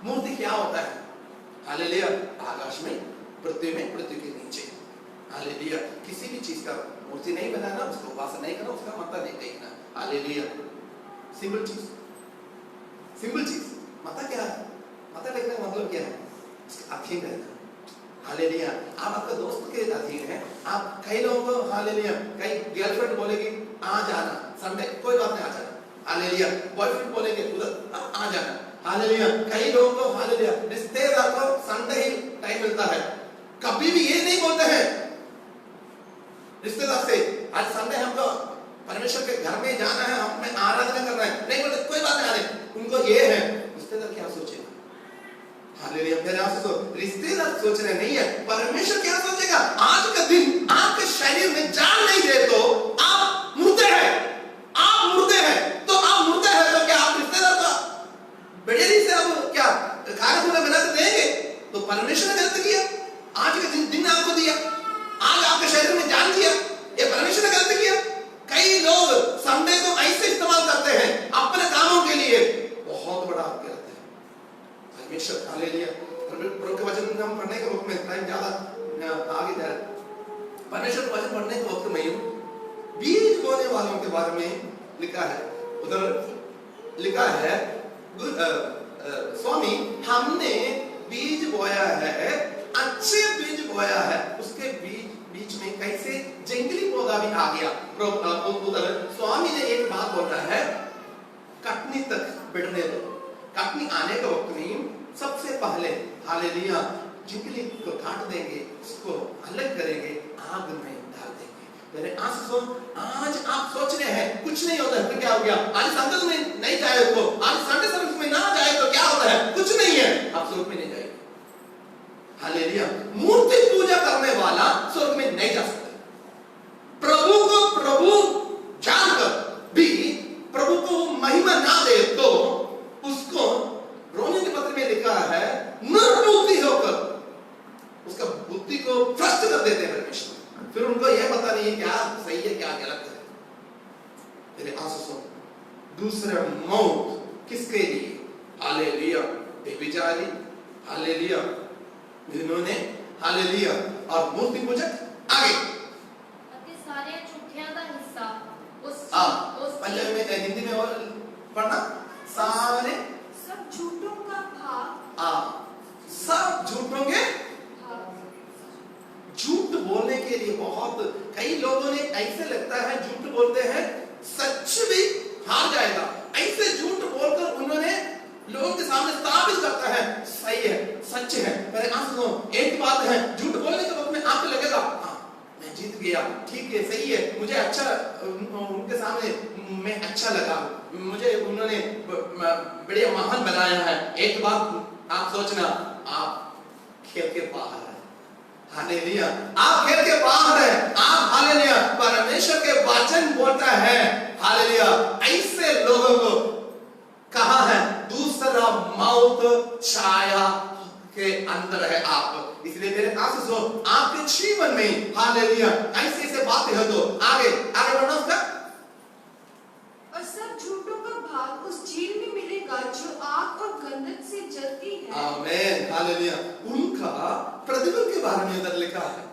मूर्ति क्या होता है। हालेलुया आकाश में, पृथ्वी में, पृथ्वी के नीचे। हालेलुया किसी भी चीज का मूर्ति नहीं बनाना, उसको उपासना नहीं करना, उसका मतलब नहीं देखना। हालेलुया सिंपल चीज माता क्या है, माता देखने का मतलब क्या है, अधीन रहना। हालेलुया आप आपके दोस्त के अधीन हैं। आप कई लोगों को हालेलुया कई गर्लफ्रेंड बोलेगी आ जाना संडे, कोई बात नहीं आ जाना। हालेलुया बॉयफ्रेंड बोलेंगे उधर आ जाना। हालेलुया कई लोगों को हालेलुया रिश्तेदार को संडे ही टाइम मिलता है, कभी भी ये नहीं बोलते हैं रिश्तेदार से आज संडे हमको परमेश्वर के घर में जाना है, हमें आराधना करना है, नहीं बोलते कोई बात नहीं। उनको ये है रिश्तेदार क्या सोचेगा। हालेलुया मेरे आप से रिश्तेदार सोच रहे नहीं है, परमेश्वर क्या सोचेगा। आज का दिन आपके शरीर में जान नहीं दे तो आप मुर्दे हैं, आप मुर्दे हैं तो आप मुर्दे हैं तो क्या आप रिश्तेदार का बेड़ी से आप क्या कार्यक्रम बना के देंगे। तो परमेश्वर ने गलत किया, आज का दिन आपको दिया, आज आपके शरीर में जान दिया, ये परमेश्वर ने गलत किया। कई लोग संडे को ऐसे इस्तेमाल करते हैं अपने कामों के लिए, बहुत बड़ा आप करते हैं। परमेश्वर हालेलुया प्रभु के वचन हम पढ़ने के वक्त में टाइम ज्यादा आगे जा रहा है। परमेश्वर के वचन पढ़ने के वक्त में बीज बोने वालों के बारे में लिखा है, उधर लिखा है स्वामी हमने बीज बोया है, अच्छे बीज बोया है, उसके बीच में कैसे जंगली पौधा भी आ गया। उधर स्वामी ने एक बात बोल रहा है कटनी तक बढ़ने दो, कटनी आने के वक्त में सबसे पहले हालेलुया जंगली को काट देंगे, उसको अलग करेंगे, आग में डाल देंगे। मेरे आंसू आज आप सोच रहे हैं कुछ नहीं होता है तो क्या हो गया, आज संगत में नहीं जाए तो, आज संडे सर्विस में ना जाए तो क्या होता है, कुछ नहीं है, आप स्वर्ग में नहीं जाएंगे। हालेलुया। मूर्ति पूजा करने वाला स्वर्ग में नहीं जा सकता। प्रभु को प्रभु जानकर भी प्रभु को महिमा ना दे तो उसको रोमियो के पत्र में लिखा है निर्बुद्धि होकर उसका बुद्धि को भ्रष्ट कर देते हैं परमेश्वर। फिर उनको यह पता नहीं है क्या सही है क्या गलत है। मेरे आंसू सुन, दूसरा मौत किसके लिए? हालेलुया। बेविचारी, हालेलुया, जिन्होंने, हालेलुया, और मूर्ति पूजक आगे ਅਤੇ ਸਾਰਿਆਂ ਝੂਠਿਆਂ ਦਾ ਹਿੱਸਾ ਉਸ पंजाबी में हिंदी में और पढ़ना, सारे सब झूठों का भाग, सब झूठों के झूठ बोलने के लिए बहुत कई लोगों ने ऐसे लगता है झूठ बोलते हैं सच भी हार जाएगा, ऐसे झूठ बोलकर उन्होंने लोगों के सामने साबित करता है सही है, सच है। मेरे आंसू एक बात है, झूठ बोलने के वक्त में आपको लगेगा मैं जीत गया, ठीक है, सही है, मुझे अच्छा, उनके सामने मैं अच्छा लगा, मुझे उन्होंने बढ़िया महान बनाया है। एक बात आप सोचना, आप खेल के बाहर है। हालेलुया। आप खेल के बाहर है, आप, हालेलुया, परमेश्वर के वचन बोलता है, हालेलुया, ऐसे लोगों को कहा है दूसरा मौत छाया के अंदर है आप। इसलिए मेरे आंसू सो आपके जीवन में, हालेलुया, ऐसे ऐसे बातें हो तो आगे बढ़ना उसका। और सब झूठों का भाग उस झील में मिलेगा जो आग और गंधक से जलती है। आमीन, हालेलुया। उनका प्रतिफल के बारे में उधर लिखा है,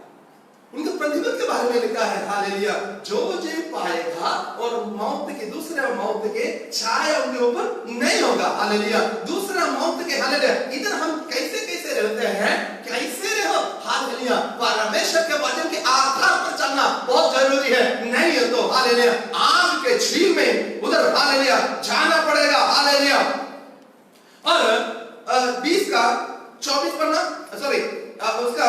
उनके प्रतिफल के बारे में लिखा है, हालेलुया, जो जी पाएगा और मौत के, दूसरे मौत के छाया उनके ऊपर नहीं होगा। हालेलुया। दूसरा मौत के, हालेलुया, इधर हम कैसे कैसे रहते हैं, कैसे रहो, हालेलुया, परमेश्वर के वचन के आधार पर चलना बहुत जरूरी है। नहीं है तो, हालेलुया, आग के झील में उधर, हालेलुया, जाना पड़ेगा। हालेलुया। और 20 का 24 पढ़ना, सॉरी उसका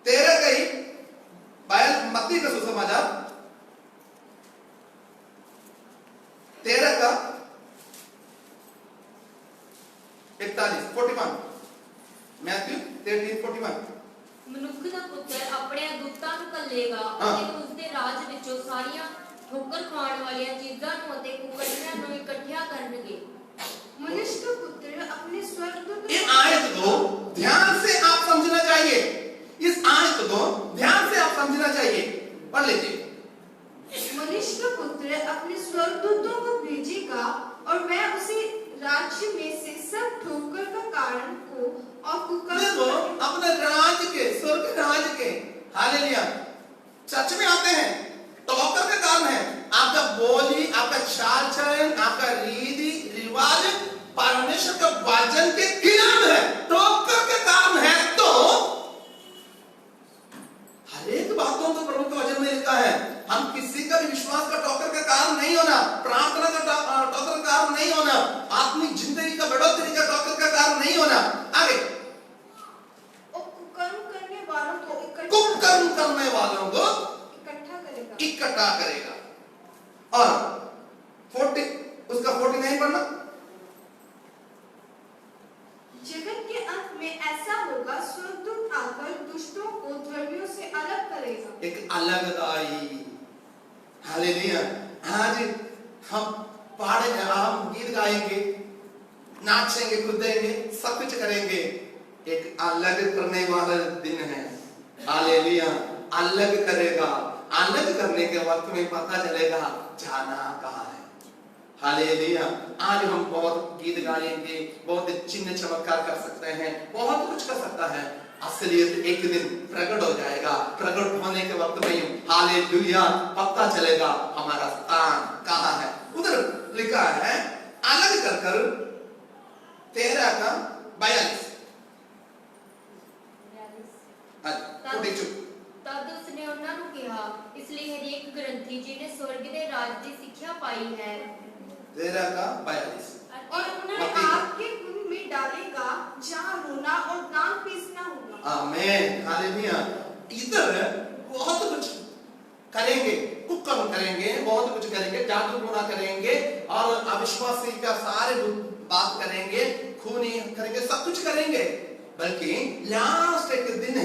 13 का ही मत्ती का सुसमाचार 13 का 41 मैथ्यू 13:41। ਮਨੁੱਖ ਦਾ ਪੁੱਤਰ ਆਪਣੇ ਦੂਤਾਂ ਨੂੰ ਘੱਲੇਗਾ ਅਤੇ ਉਸ ਦੇ ਰਾਜ ਵਿੱਚੋਂ ਸਾਰੀਆਂ ਠੋਕਰ ਖਾਣ ਵਾਲੀਆਂ ਚੀਜ਼ਾਂ ਨੂੰ ਅਤੇ ਕੁਕੜੀਆਂ ਨੂੰ ਇਕੱਠਿਆ ਕਰਨਗੇ। मनुष्य का पुत्र अपने स्वर्गदूतों ये आयत को ध्यान से आप समझना चाहिए, इस आयत को ध्यान से आप समझना चाहिए, पढ़ लीजिए। मनुष्य का पुत्र अपने स्वर्गदूतों को भेजेगा और वह उसे राज्य में से सब ठोकर का कारण को और देखो अपने राज्य के, स्वर्ग राज्य के, हालेलुया, सच में आते हैं, ठोकर के कारण है आपका बोली, आपका चाल चलन, आपका रीति रिवाज परमेश्वर के वचन के खिलाफ है, ठोकर के कारण है। तो हर एक बातों को प्रभु के वचन में लिखा है, हम किसी का भी विश्वास का ठोकर का कारण नहीं होना, प्रार्थना का ठोकर का कारण नहीं होना, आत्मिक जिंदगी का बढ़ोतरी का ठोकर का कारण नहीं होना। आगे कुकर्म करने वालों को इकट्ठा करेगा। और 49 पढ़ना। जगत के अंत में ऐसा होगा, स्वर्गदूत आकर दुष्टों को धर्मियों से अलग करेगा। एक अलगदाई, हालेलुया। आज हम पढ़ेंगे, हम गीत गाएंगे, नाचेंगे, कूदेंगे, सब कुछ करेंगे, एक अलग करने वाला दिन है। हालेलुया। अलग करेगा, अलग करने के वक्त में पता चलेगा जाना कहाँ है। हालेलुया। आज हम बहुत गीत गाएंगे, बहुत चिन्ह चमत्कार कर सकते हैं, बहुत कुछ कर सकता है, असलियत एक दिन प्रकट हो जाएगा। प्रकट होने के वक्त में, हालेलुया, पता चलेगा हमारा स्थान कहाँ है। उधर लिखा है अलग कर कर 13 का 42। तद उसने ਉਹਨਾਂ ਨੂੰ ਕਿਹਾ, ਇਸ ਲਈ ਹਰੇਕ ਗ੍ਰੰਥੀ ਜਿਹਨੇ स्वर्ग ਦੇ ਰਾਜ ਦੀ ਸਿੱਖਿਆ ਪਾਈ ਹੈ 13 का 42। और उन्हें आग के कुंड में डालेगा जहाँ रोना और दांत पीसना होगा। आमीन, हालेलुया। इधर बहुत कुछ करेंगे, कुकर्म करेंगे, बहुत कुछ करेंगे, जादू टोना करेंगे और अविश्वासी का सारे बात करेंगे, खूनी करेंगे, सब कुछ करेंगे। बल्कि लास्ट एक दिन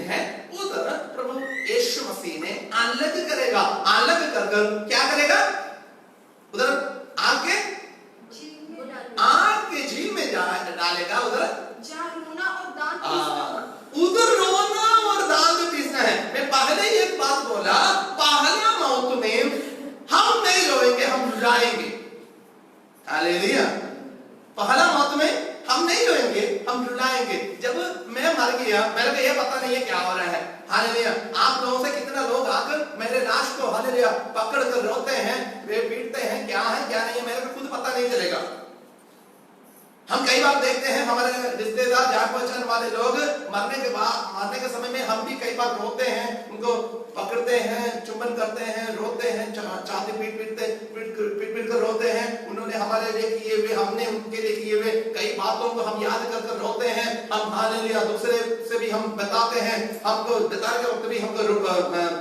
है उधर प्रभु यीशु मसीह ने अलग करेगा, अलग कर क्या करेगा? उधर आग के झील में डालेगा, उधर जहाँ रोना और दांत पीसना, उधर रोना और दांत पीसना है। मैं पहले ही एक बात बोला, पहला मौत में हम नहीं रोएंगे, हम रुलाएंगे। हालेलुया। पहला मौत में हम नहीं रोएंगे, हम रुलाएंगे। जब मैं मर गया, मेरे को ये पता नहीं है क्या हो रहा है। हालेलुया। आप लोगों से कितना लोग आकर मेरे लाश को हालेलुया पकड़ कर रोते हैं, वे पीटते हैं, क्या है क्या नहीं है, मेरे को खुद पता नहीं चलेगा। हम कई बार देखते हैं हमारे रिश्तेदार, जान पहचान वाले लोग मरने के समय में हम भी कई बार रोते हैं, उनको पकड़ते हैं, चुंबन करते हैं, रोते हैं, छाती पीट कर रोते हैं। उन्होंने हमारे लिए किए हुए, हमने उनके लिए किए हुए कई बातों को हम याद कर रोते हैं। हम हालेलुया दूसरे से भी हम बताते हैं, हमको बताने के वक्त भी हमको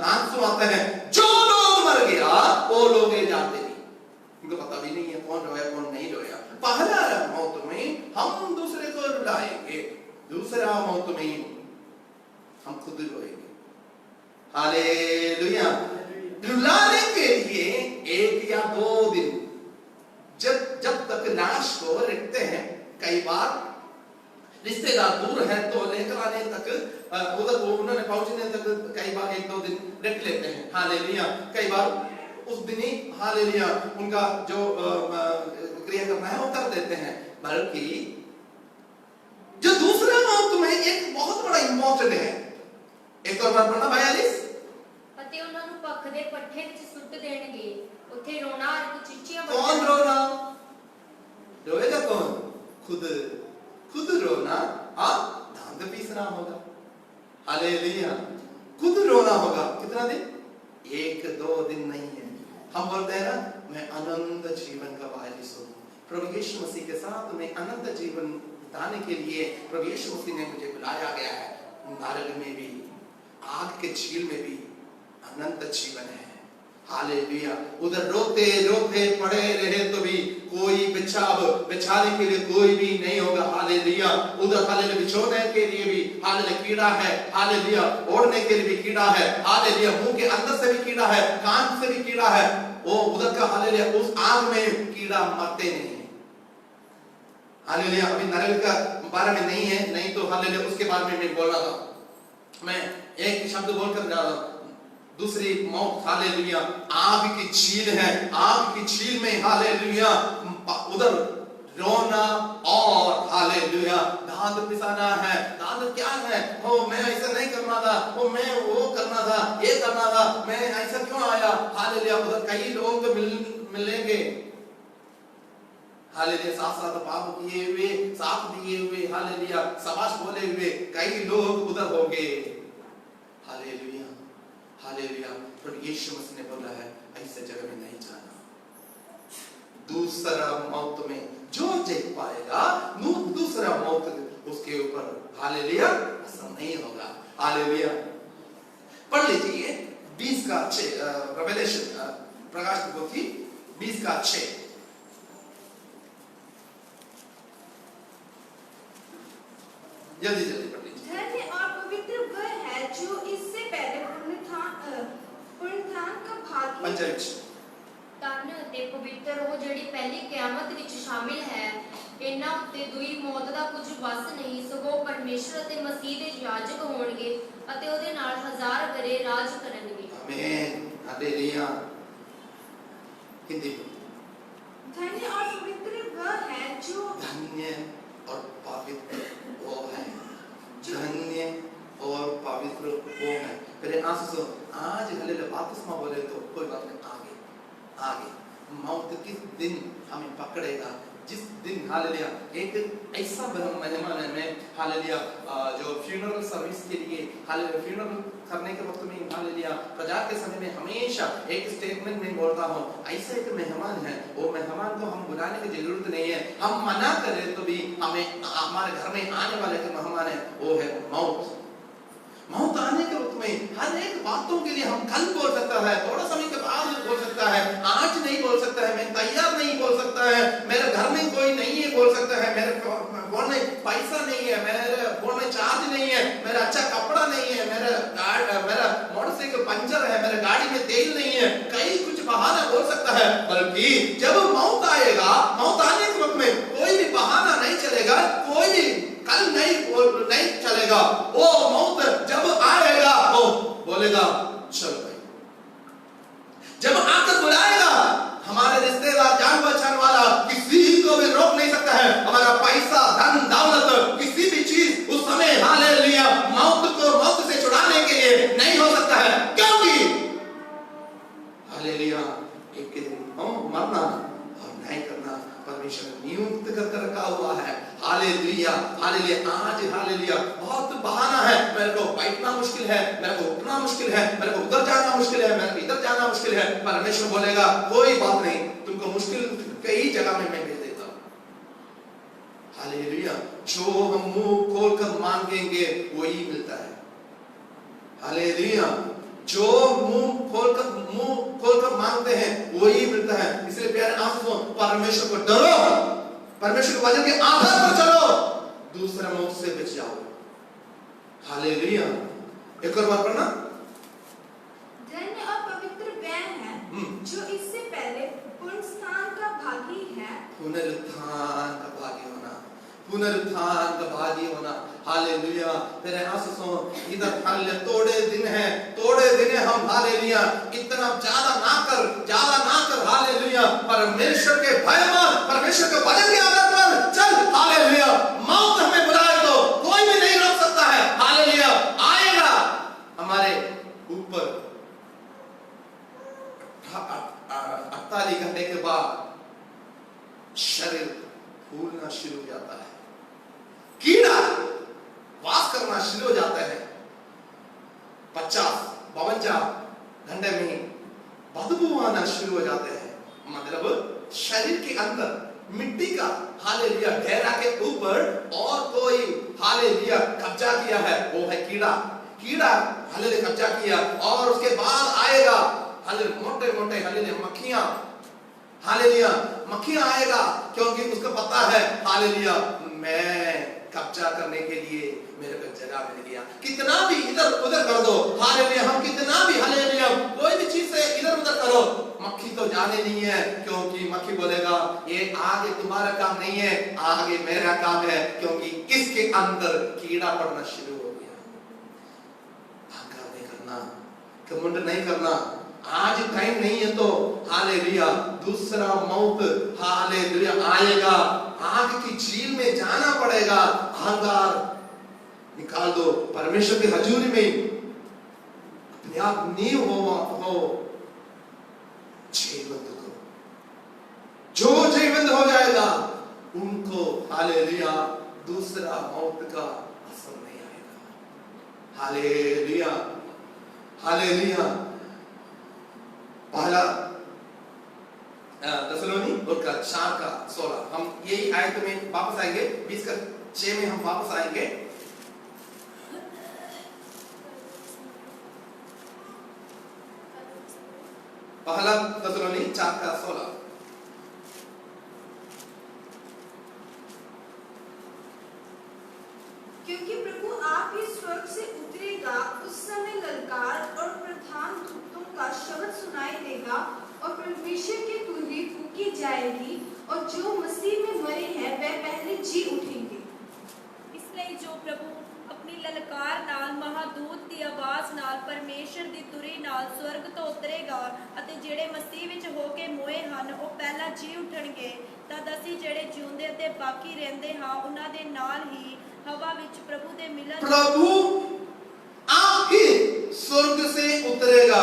आंसू आते हैं। जो लोग मर गया वो लोग जानते नहीं, उनको पता भी नहीं है कौन रोया कौन नहीं रोया। पहला मौत में हम दूसरे को रुलाएंगे, दूसरा मौत में हम खुद रोएंगे। हालेलुया। रुलाने के लिए 1 या 2 दिन जब तक लाश को रखते हैं, कई बार रिश्तेदार दूर है तो लेकर आने तक, उधर उन्होंने पहुंचने तक कई बार 1-2 दिन रख लेते हैं। हालेलुया। कई बार उस दिन ही हालेलुया उनका जो क्रिया करना है वो कर देते हैं। बल्कि जो दूसरा मौत में एक बहुत बड़ा इंपॉर्टेंट है, एक और बार पढ़ना 42। ਅਤੇ ਉਹਨਾਂ ਨੂੰ ਪੱਖ ਦੇ ਪੱਠੇ ਵਿੱਚ ਸੁੱਟ ਦੇਣਗੇ, ਉੱਥੇ ਰੋਣਾ और ਚੀਚੀਆਂ कौन रोना? रोएगा कौन? खुद रोना और दांत पीसना होगा। हालेलुया। खुद रोना होगा। कितना दिन? 1-2 दिन नहीं है। हम बोलते हैं ना, मैं अनंत जीवन का वारिस हूँ। प्रभु यीशु मसीह के साथ में अनंत जीवन बिताने के लिए प्रभु यीशु मसीह ने मुझे बुलाया गया है। नरक में भी, आग के झील में भी अनंत जीवन है। हालेलुया। उधर रोते रोते पड़े रहे तो भी कोई बिछाने के लिए कोई भी नहीं होगा। हालेलुया। उधर हालेलुया बिछोने के लिए भी हालेलुया कीड़ा है। हालेलुया। ओढ़ने के लिए भी कीड़ा है। हालेलुया। मुंह के अंदर से भी कीड़ा है, कान से भी कीड़ा है। वो उधर का हालेलुया उस आग में कीड़ा मरते नहीं है। हालेलुया। अभी नरक का बारे में नहीं है, नहीं तो हालेलुया उसके बारे में मैं बोल रहा था। मैं एक शब्द बोलकर जा रहा हूं। दूसरी मौत हालेलुया आग की झील है। आग की झील में हालेलुया उधर रोना और हालेलुया दांत पिसाना है। दांत क्या है? ओ मैं ऐसा नहीं करना था, ओ मैं वो करना था, ये करना था, मैं ऐसा क्यों आया? हालेलुया। उधर कई लोग मिलेंगे हालेलुया, साथ पाप किए हुए, साथ दिए हुए, हालेलुया शाबाश बोले हुए कई लोग उधर होंगे। हालेलुया। हालेलुया। पर यीशु मसीह ने बोला है ऐसे जगह में नहीं जाना। दूसरा मौत में जो जीत पाएगा, दूसरा मौत उसके ऊपर हालेलुया असर नहीं होगा। हालेलुया। पढ़ लीजिए 20:6 रेवलेशन प्रकाश की पोथी 20:6। जल्दी जल्दी पढ़ लीजिए। धन्य और पवित्र वह है जो इससे पहले पुनरुत्थान का भागी। पंचविच। ਧਨ ਅਤੇ ਪਵਿੱਤਰ ਉਹ ਜਿਹੜੀ ਪਹਿਲੀ ਕਿਆਮਤ ਵਿੱਚ ਸ਼ਾਮਿਲ ਹੈ। ਇਹਨਾਂ ਉੱਤੇ ਦੂਈ ਮੌਤ ਦਾ ਕੁਝ ਵਸ ਨਹੀਂ, ਸਗੋਂ ਪਰਮੇਸ਼ਰ ਅਤੇ ਮਸੀਹ ਦੇ ਯਾਜਕ ਹੋਣਗੇ ਅਤੇ ਉਹਦੇ ਨਾਲ 1000 ਵਰੇ ਰਾਜ ਕਰਨਗੇ। आमीन। हालेलुया। हिंदी में धन्य और पवित्र वह है जो धन्य और पवित्र वो है। धन्य और पवित्र वो है। मेरे आंसू सुनो, आज हालेलुया बपतिस्मा बोले तो कोई बात नहीं, आगे मौत किस दिन हमें पकड़ेगा, जिस दिन हालेलुया एक ऐसा मेहमान है। मैं हालेलुया जो फ्यूनरल सर्विस के लिए हालेलुया फ्यूनरल करने के वक्त में हालेलुया प्रजा के समय में हमेशा एक स्टेटमेंट में बोलता हूँ, ऐसा एक मेहमान है, वो मेहमान को हम बुलाने की जरूरत नहीं है। हम मना करें तो भी हमें हमारे घर में आने वाले जो मेहमान है वो है मौत। मौत आने के वक्त में हर एक बातों के लिए हम कल बोल सकता है, थोड़ा समय के बाद बोल सकता है, आज नहीं बोल सकता है, मैं तैयार नहीं बोल सकता है, मेरे घर में कोई नहीं है बोल सकता है, मेरे फोन में पैसा नहीं है, मेरे फोन में चार्ज नहीं है, मेरा अच्छा कपड़ा नहीं है, मेरा मोटरसाइकिल पंचर है, मेरे गाड़ी में तेल नहीं है, कई कुछ बहाना बोल सकता है। बल्कि जब मौत आएगा, मौत आने के वक्त में कोई भी बहाना नहीं चलेगा, कोई भी कल नहीं चलेगा। वो मौत जब आएगा वो बोलेगा चलो भाई, जब आकर बुलाएगा हमारे रिश्तेदार, जान पहचान वाला, किसी को भी रोक नहीं सकता है। हमारा पैसा, धन दौलत, किसी भी चीज उस समय हालेलुया मौत को मौत से छुड़ाने के लिए नहीं हो सकता है, क्योंकि हालेलुया एक के दिन मरना और नहीं करना परमेश्वर ने नियुक्त कर रखा हुआ है। Hallelujah hallelujah. आज हालेलुया बहुत बहाना है, मेरे को बैठना मुश्किल है, मेरे को उठना मुश्किल है, मेरे को उधर जाना मुश्किल है, मेरे को इधर जाना मुश्किल है। परमेश्वर बोलेगा कोई बात नहीं, तुमको मुश्किल कई जगह में मैं भेज देता हूं। हालेलुया। जो हम मुंह खोलकर मांगेंगे वही मिलता है। हालेलुया। जो मुंह खोलकर मांगते हैं वही मिलता है। इसलिए प्यारे आंसू परमेश्वर को डरो, परमेश्वर के वचन के आधार पर चलो, दूसरा मौत से बच जाओ। हालेलुया। एक और बार पढ़ना। धन्य और पवित्र वह है जो इससे पहले पुनरुत्थान का भागी है। पुनरुत्थान का भागी होना, पुनरुत्थान का भागी होना। हालेलुया। तेरे आंसू इधर हालेलुया थोड़े दिन है हम हालेलुया इतना ज्यादा ना कर हालेलुया परमेश्वर के भय में, परमेश्वर के वचन के आधार पर चल। हालेलुया। मौत हमें बुलाए तो कोई भी नहीं रोक सकता है। हालेलुया। आएगा हमारे ऊपर 48 घंटे के बाद शरीर फूलना शुरू हो जाता है, कीड़ा वास करना शुरू हो जाता है। 50-52 घंटे में बदबू आना शुरू हो जाते हैं। मतलब शरीर के अंदर मिट्टी का हालेलुया ढेरा के ऊपर और कोई हालेलुया कब्जा किया है, वो है कीड़ा हालेलुया कब्जा किया। और उसके बाद आएगा हालेलुया मोटे हालेलुया मक्खियां आएगा, क्योंकि उसको पता है हालेलुया मैं कब्जा करने के लिए मेरे को जगह मिल गया। कितना भी इधर उधर कर दो हालेलुया, हम कितना भी हालेलुया कोई भी चीज से इधर उधर करो, मक्खी तो जाने नहीं है, क्योंकि मक्खी बोलेगा ये आगे तुम्हारा काम नहीं है, आगे मेरा काम है, क्योंकि इसके अंदर कीड़ा पड़ना शुरू हो गया। अहंकार नहीं करना, घमंड नहीं करना। आज टाइम नहीं है तो हालेलुया दूसरा मौत हालेलुया आएगा, आग की झील में जाना पड़ेगा। अहंकार निकाल दो, परमेश्वर की हजूरी में अपने आप नींव हो जयवंत करो। जो जयवंत हो जाएगा उनको हालेलुया दूसरा मौत का असर नहीं आएगा। Hallelujah hallelujah. पहला तसलोनी और 4:16 हम यही आयत में वापस आएंगे, 20:6 में हम वापस आएंगे। पहला तसलोनी 4:16। क्योंकि प्रभु आप ही स्वर्ग से उतरेगा, उस समय ललकार और प्रधान दूतों का शब्द सुनाई देगा और परमेश्वर की तुरही फूंकी जाएगी और जो मसीह में मरे हैं वे पहले जी उठेंगे। इसलिए जो प्रभु अपनी ललकार नाल महादूत दी आवाज नाल परमेश्वर दी तुरही नाल स्वर्ग तो उतरेगा ਅਤੇ ਜਿਹੜੇ ਮਸੀਹ ਵਿੱਚ ਹੋ ਕੇ ਮੋਏ ਹਨ ਉਹ ਪਹਿਲਾਂ ਜੀ ਉਠਣਗੇ। ਤਦ ਅਸੀਂ ਜਿਹੜੇ ਜਿਉਂਦੇ ਅਤੇ ਬਾਕੀ ਰਹਿੰਦੇ ਹਾਂ ਉਹਨਾਂ ਦੇ ਨਾਲ ਹੀ हवा विच प्रभु दे मिलन। प्रभु आपके स्वर्ग से उतरेगा,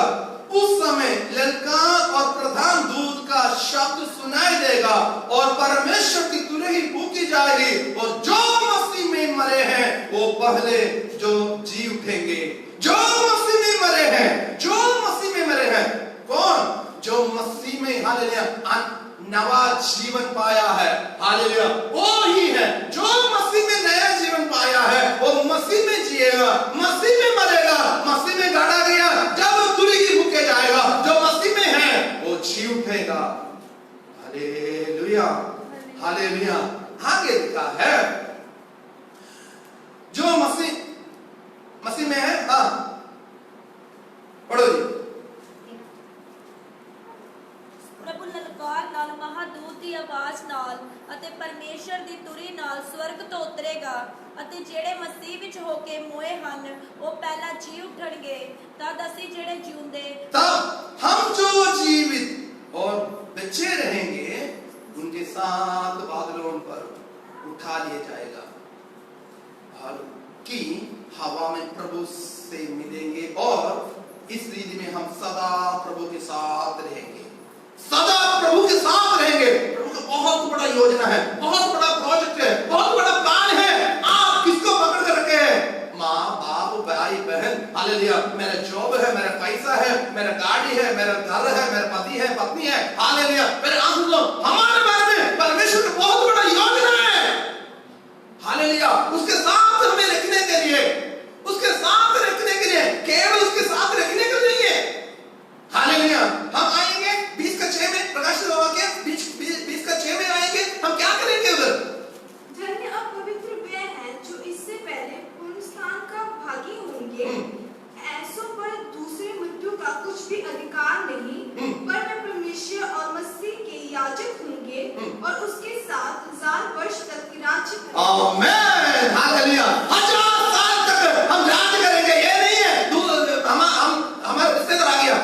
उस समय ललकार और प्रधान दूत का शब्द सुनाई देगा और परमेश्वर की तुरही फूंकी जाएगी और जो मसीह में मरे हैं वो पहले जो जी उठेंगे। जो मसीह में मरे हैं, जो मसीह में मरे हैं, कौन? जो मसीह में हालेलुया नवा जीवन पाया है। हालेलुया। वो ही है जो मसीह में नया जीवन पाया है, वो मसीह में जिएगा, मसीह में मरेगा, मसीह में गाड़ा गया, जब वो तुरी की भूखे जाएगा, जो मसीह में है वो जी उठेगा। Hallelujah, hallelujah. आगे लिखा है जो मसीह में है। हाँ, पढ़ो जी। ਪ੍ਰਭੂ ਲਲਕਾਰ ਨਾਲ ਮਹਾਦੂਤ ਦੀ ਆਵਾਜ਼ ਨਾਲ ਅਤੇ ਪਰਮੇਸ਼ਰ ਦੀ ਤੁਰੀ ਨਾਲ ਸਵਰਗ ਤੋਂ ਉਤਰੇਗਾ ਅਤੇ ਜਿਹੜੇ ਮਸੀਹ ਵਿੱਚ ਹੋ ਕੇ ਮੋਏ ਹਨ ਉਹ ਪਹਿਲਾਂ ਜੀ ਉਠਣਗੇ। ਤਦ ਅਸੀਂ ਜਿਹੜੇ ਜਿਉਂਦੇ तब हम जो जीवित और बचे रहेंगे उनके साथ बादलों पर उठा लिया जाएगा और कि हवा में प्रभु से मिलेंगे और इस रीति में हम सदा प्रभु के साथ रहेंगे, सदा प्रभु के साथ रहेंगे। प्रभु का बहुत बड़ा योजना है, बहुत बड़ा प्रोजेक्ट है, बहुत बड़ा प्लान है। आप किसको पकड़ कर रखे हैं? माँ बाप भाई बहन। हालेलुया। मेरा जॉब है, मेरा पैसा है, मेरा गाड़ी है, मेरा घर है, मेरा पति है, पत्नी है। हालेलुया। मेरे आंसू लो, हमारे बारे में परमेश्वर का बहुत बड़ा योजना है। हालेलुया। उसके साथ हमें रखने के लिए, उसके साथ रखने के लिए, केवल उसके साथ रखने के लिए। हालेलुया। हम आएंगे 20:6 में, प्रकाशित वाक्य 20:6 में आएंगे। हम क्या करेंगे उधर? धन्य और पवित्र वे हैं जो इससे पहले पुनरुत्थान का भागी होंगे। ऐसों पर दूसरे मृत्यु का कुछ भी अधिकार नहीं, पर वे परमेश्वर और मसीह के याजक होंगे और उसके साथ 1000 वर्ष तक की राज्य करेंगे। आमीन। हालेलुया। 1000 साल तक हम राज्य करेंगे। ये नहीं है हमारा रिश्तेदार आ गया,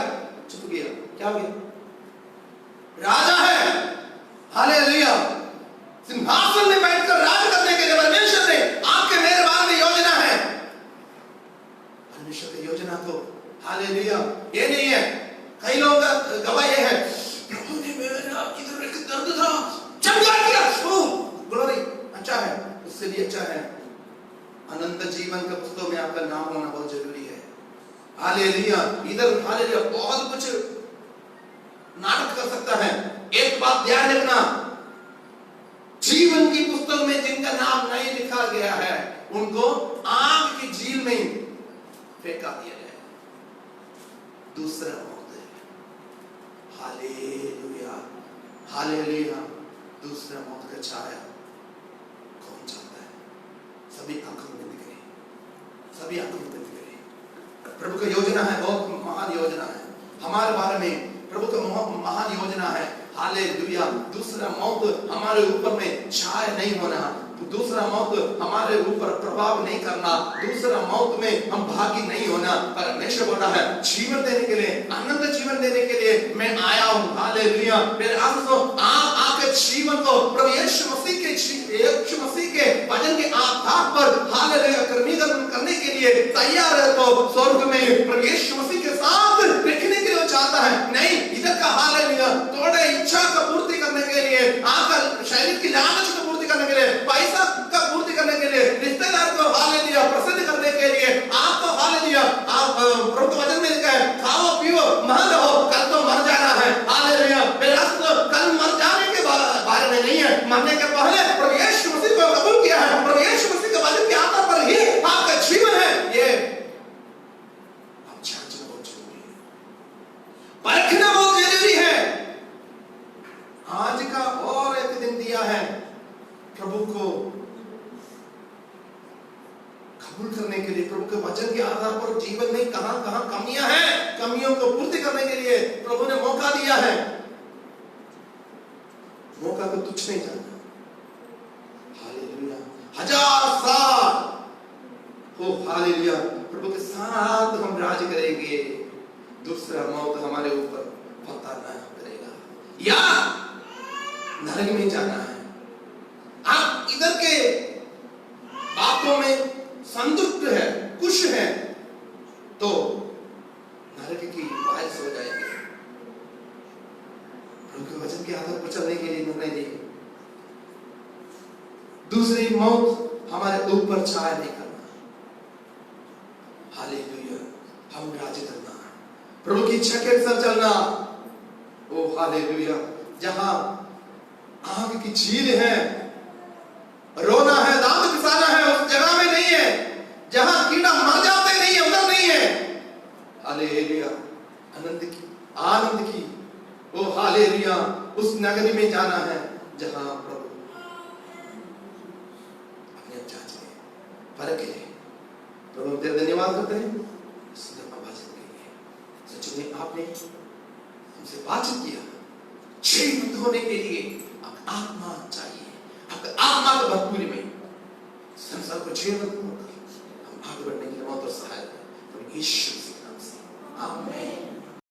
चुप गया, क्या हो गया? राजा है। हालेलुया। सिंहासन में बैठकर राज करने के लिए परमेश्वर ने आपके मेहरबान में योजना है। परमेश्वर की योजना तो हालेलुया ये नहीं है। कई लोगों का गवाही है, प्रभु ने मेरा इधर एक दर्द था, चमत्कार किया। ओह ग्लोरी, अच्छा है, उससे भी अच्छा है अनंत जीवन के पुस्तकों में आपका नाम होना बहुत जरूरी है। हालेलुया। इधर हालेलुया बहुत कुछ नाटक कर सकता है। एक बात ध्यान रखना, जीवन की पुस्तक में जिनका नाम नहीं लिखा गया है उनको आग की झील में फेंका दिया जाए। दूसरा मौत है। Hallelujah, hallelujah. दूसरा मौत का छाया कौन चाहता है? सभी आंखों में दिख रही, सभी आंखों में दिख रही। प्रभु का योजना है, बहुत महान योजना है हमारे बारे में। प्रभु का महान योजना है। हालेलुया। दूसरा मौत हमारे ऊपर में छाया नहीं होना, दूसरा मौत हमारे ऊपर प्रभाव नहीं करना, दूसरा मौत में हम भागी नहीं होना। परमेश्वर बोला है जीवन देने के लिए, आनंद जीवन देने के लिए मैं आया हूँ। हालेलुया। मेरे आप आपके जीवन को प्रभु यीशु मसीह के वचन के आधार पर हालेलुया कर्मीकरण करने के लिए तैयार है। तो स्वर्ग में प्रभु यीशु मसीह के साथ रखने के लिए चाहता है। नहीं इधर का हालेलुया थोड़े इच्छा का पूर्ति करने के लिए, आपका शरीर की लालच को पूर्ति करने के लिए, पैसा का पूर्ति करने के लिए, रिश्तेदार को हालेलुया प्रसन्न करने के लिए, आपको हालेलुया आप प्रभु के वचन में लिखा है खाओ पियो मर रहो, कल तो मर जाना है। हालेलुया। मेरा कल मर जाने के बारे में नहीं है, मरने के पहले प्रभु यीशु मसीह को कबूल किया है। प्रभु यीशु मसीह के वचन के आधार पर ही आपका जीवन है। ये परखना बहुत जरूरी है। आज का और एक दिन दिया है प्रभु को कबूल करने के लिए, प्रभु के वचन के आधार पर जीवन में कहां कहां कमियां हैं, कमियों को पूर्ति करने के लिए प्रभु ने मौका दिया है। मौका को तुच्छ नहीं जाना। हालेलुया। 1000 साल हो हालेलुया प्रभु के साथ हम राज करेंगे। दूसरा मौत हमारे ऊपर पता न करेगा या नरक में जाना है। आप इधर के बातों में संतुष्ट है, खुश है, तो नरक की बारिश हो जाएगी। प्रभु के वचन के आधार पर चलने के लिए निर्णय लिए। दूसरी मौत हमारे ऊपर छाया नहीं करना। हालेलुया। हम राज्य करना, प्रभु की इच्छा के अनुसार चलना। ओ हालेलुया। जहां आग की झील है, रोना है, दांत पिसाना है, उस जगह में नहीं है जहां कीड़ा मर जाते नहीं है, उधर नहीं है। हालेलुया, आनंद की वो हालेलुया उस नगरी में जाना है जहां प्रभु अपने जांच में परख ले। प्रभु तेरे धन्यवाद करते हैं सुंदर आवाज के लिए। सच में आपने हमसे बातचीत किया, जीवित होने के लिए आपका आत्मा चाहिए, आपका आत्मा की भरपूरी में संसार को जीवित होकर हम आगे बढ़ने के लिए मौत और सहायता यीशु के नाम से आमीन।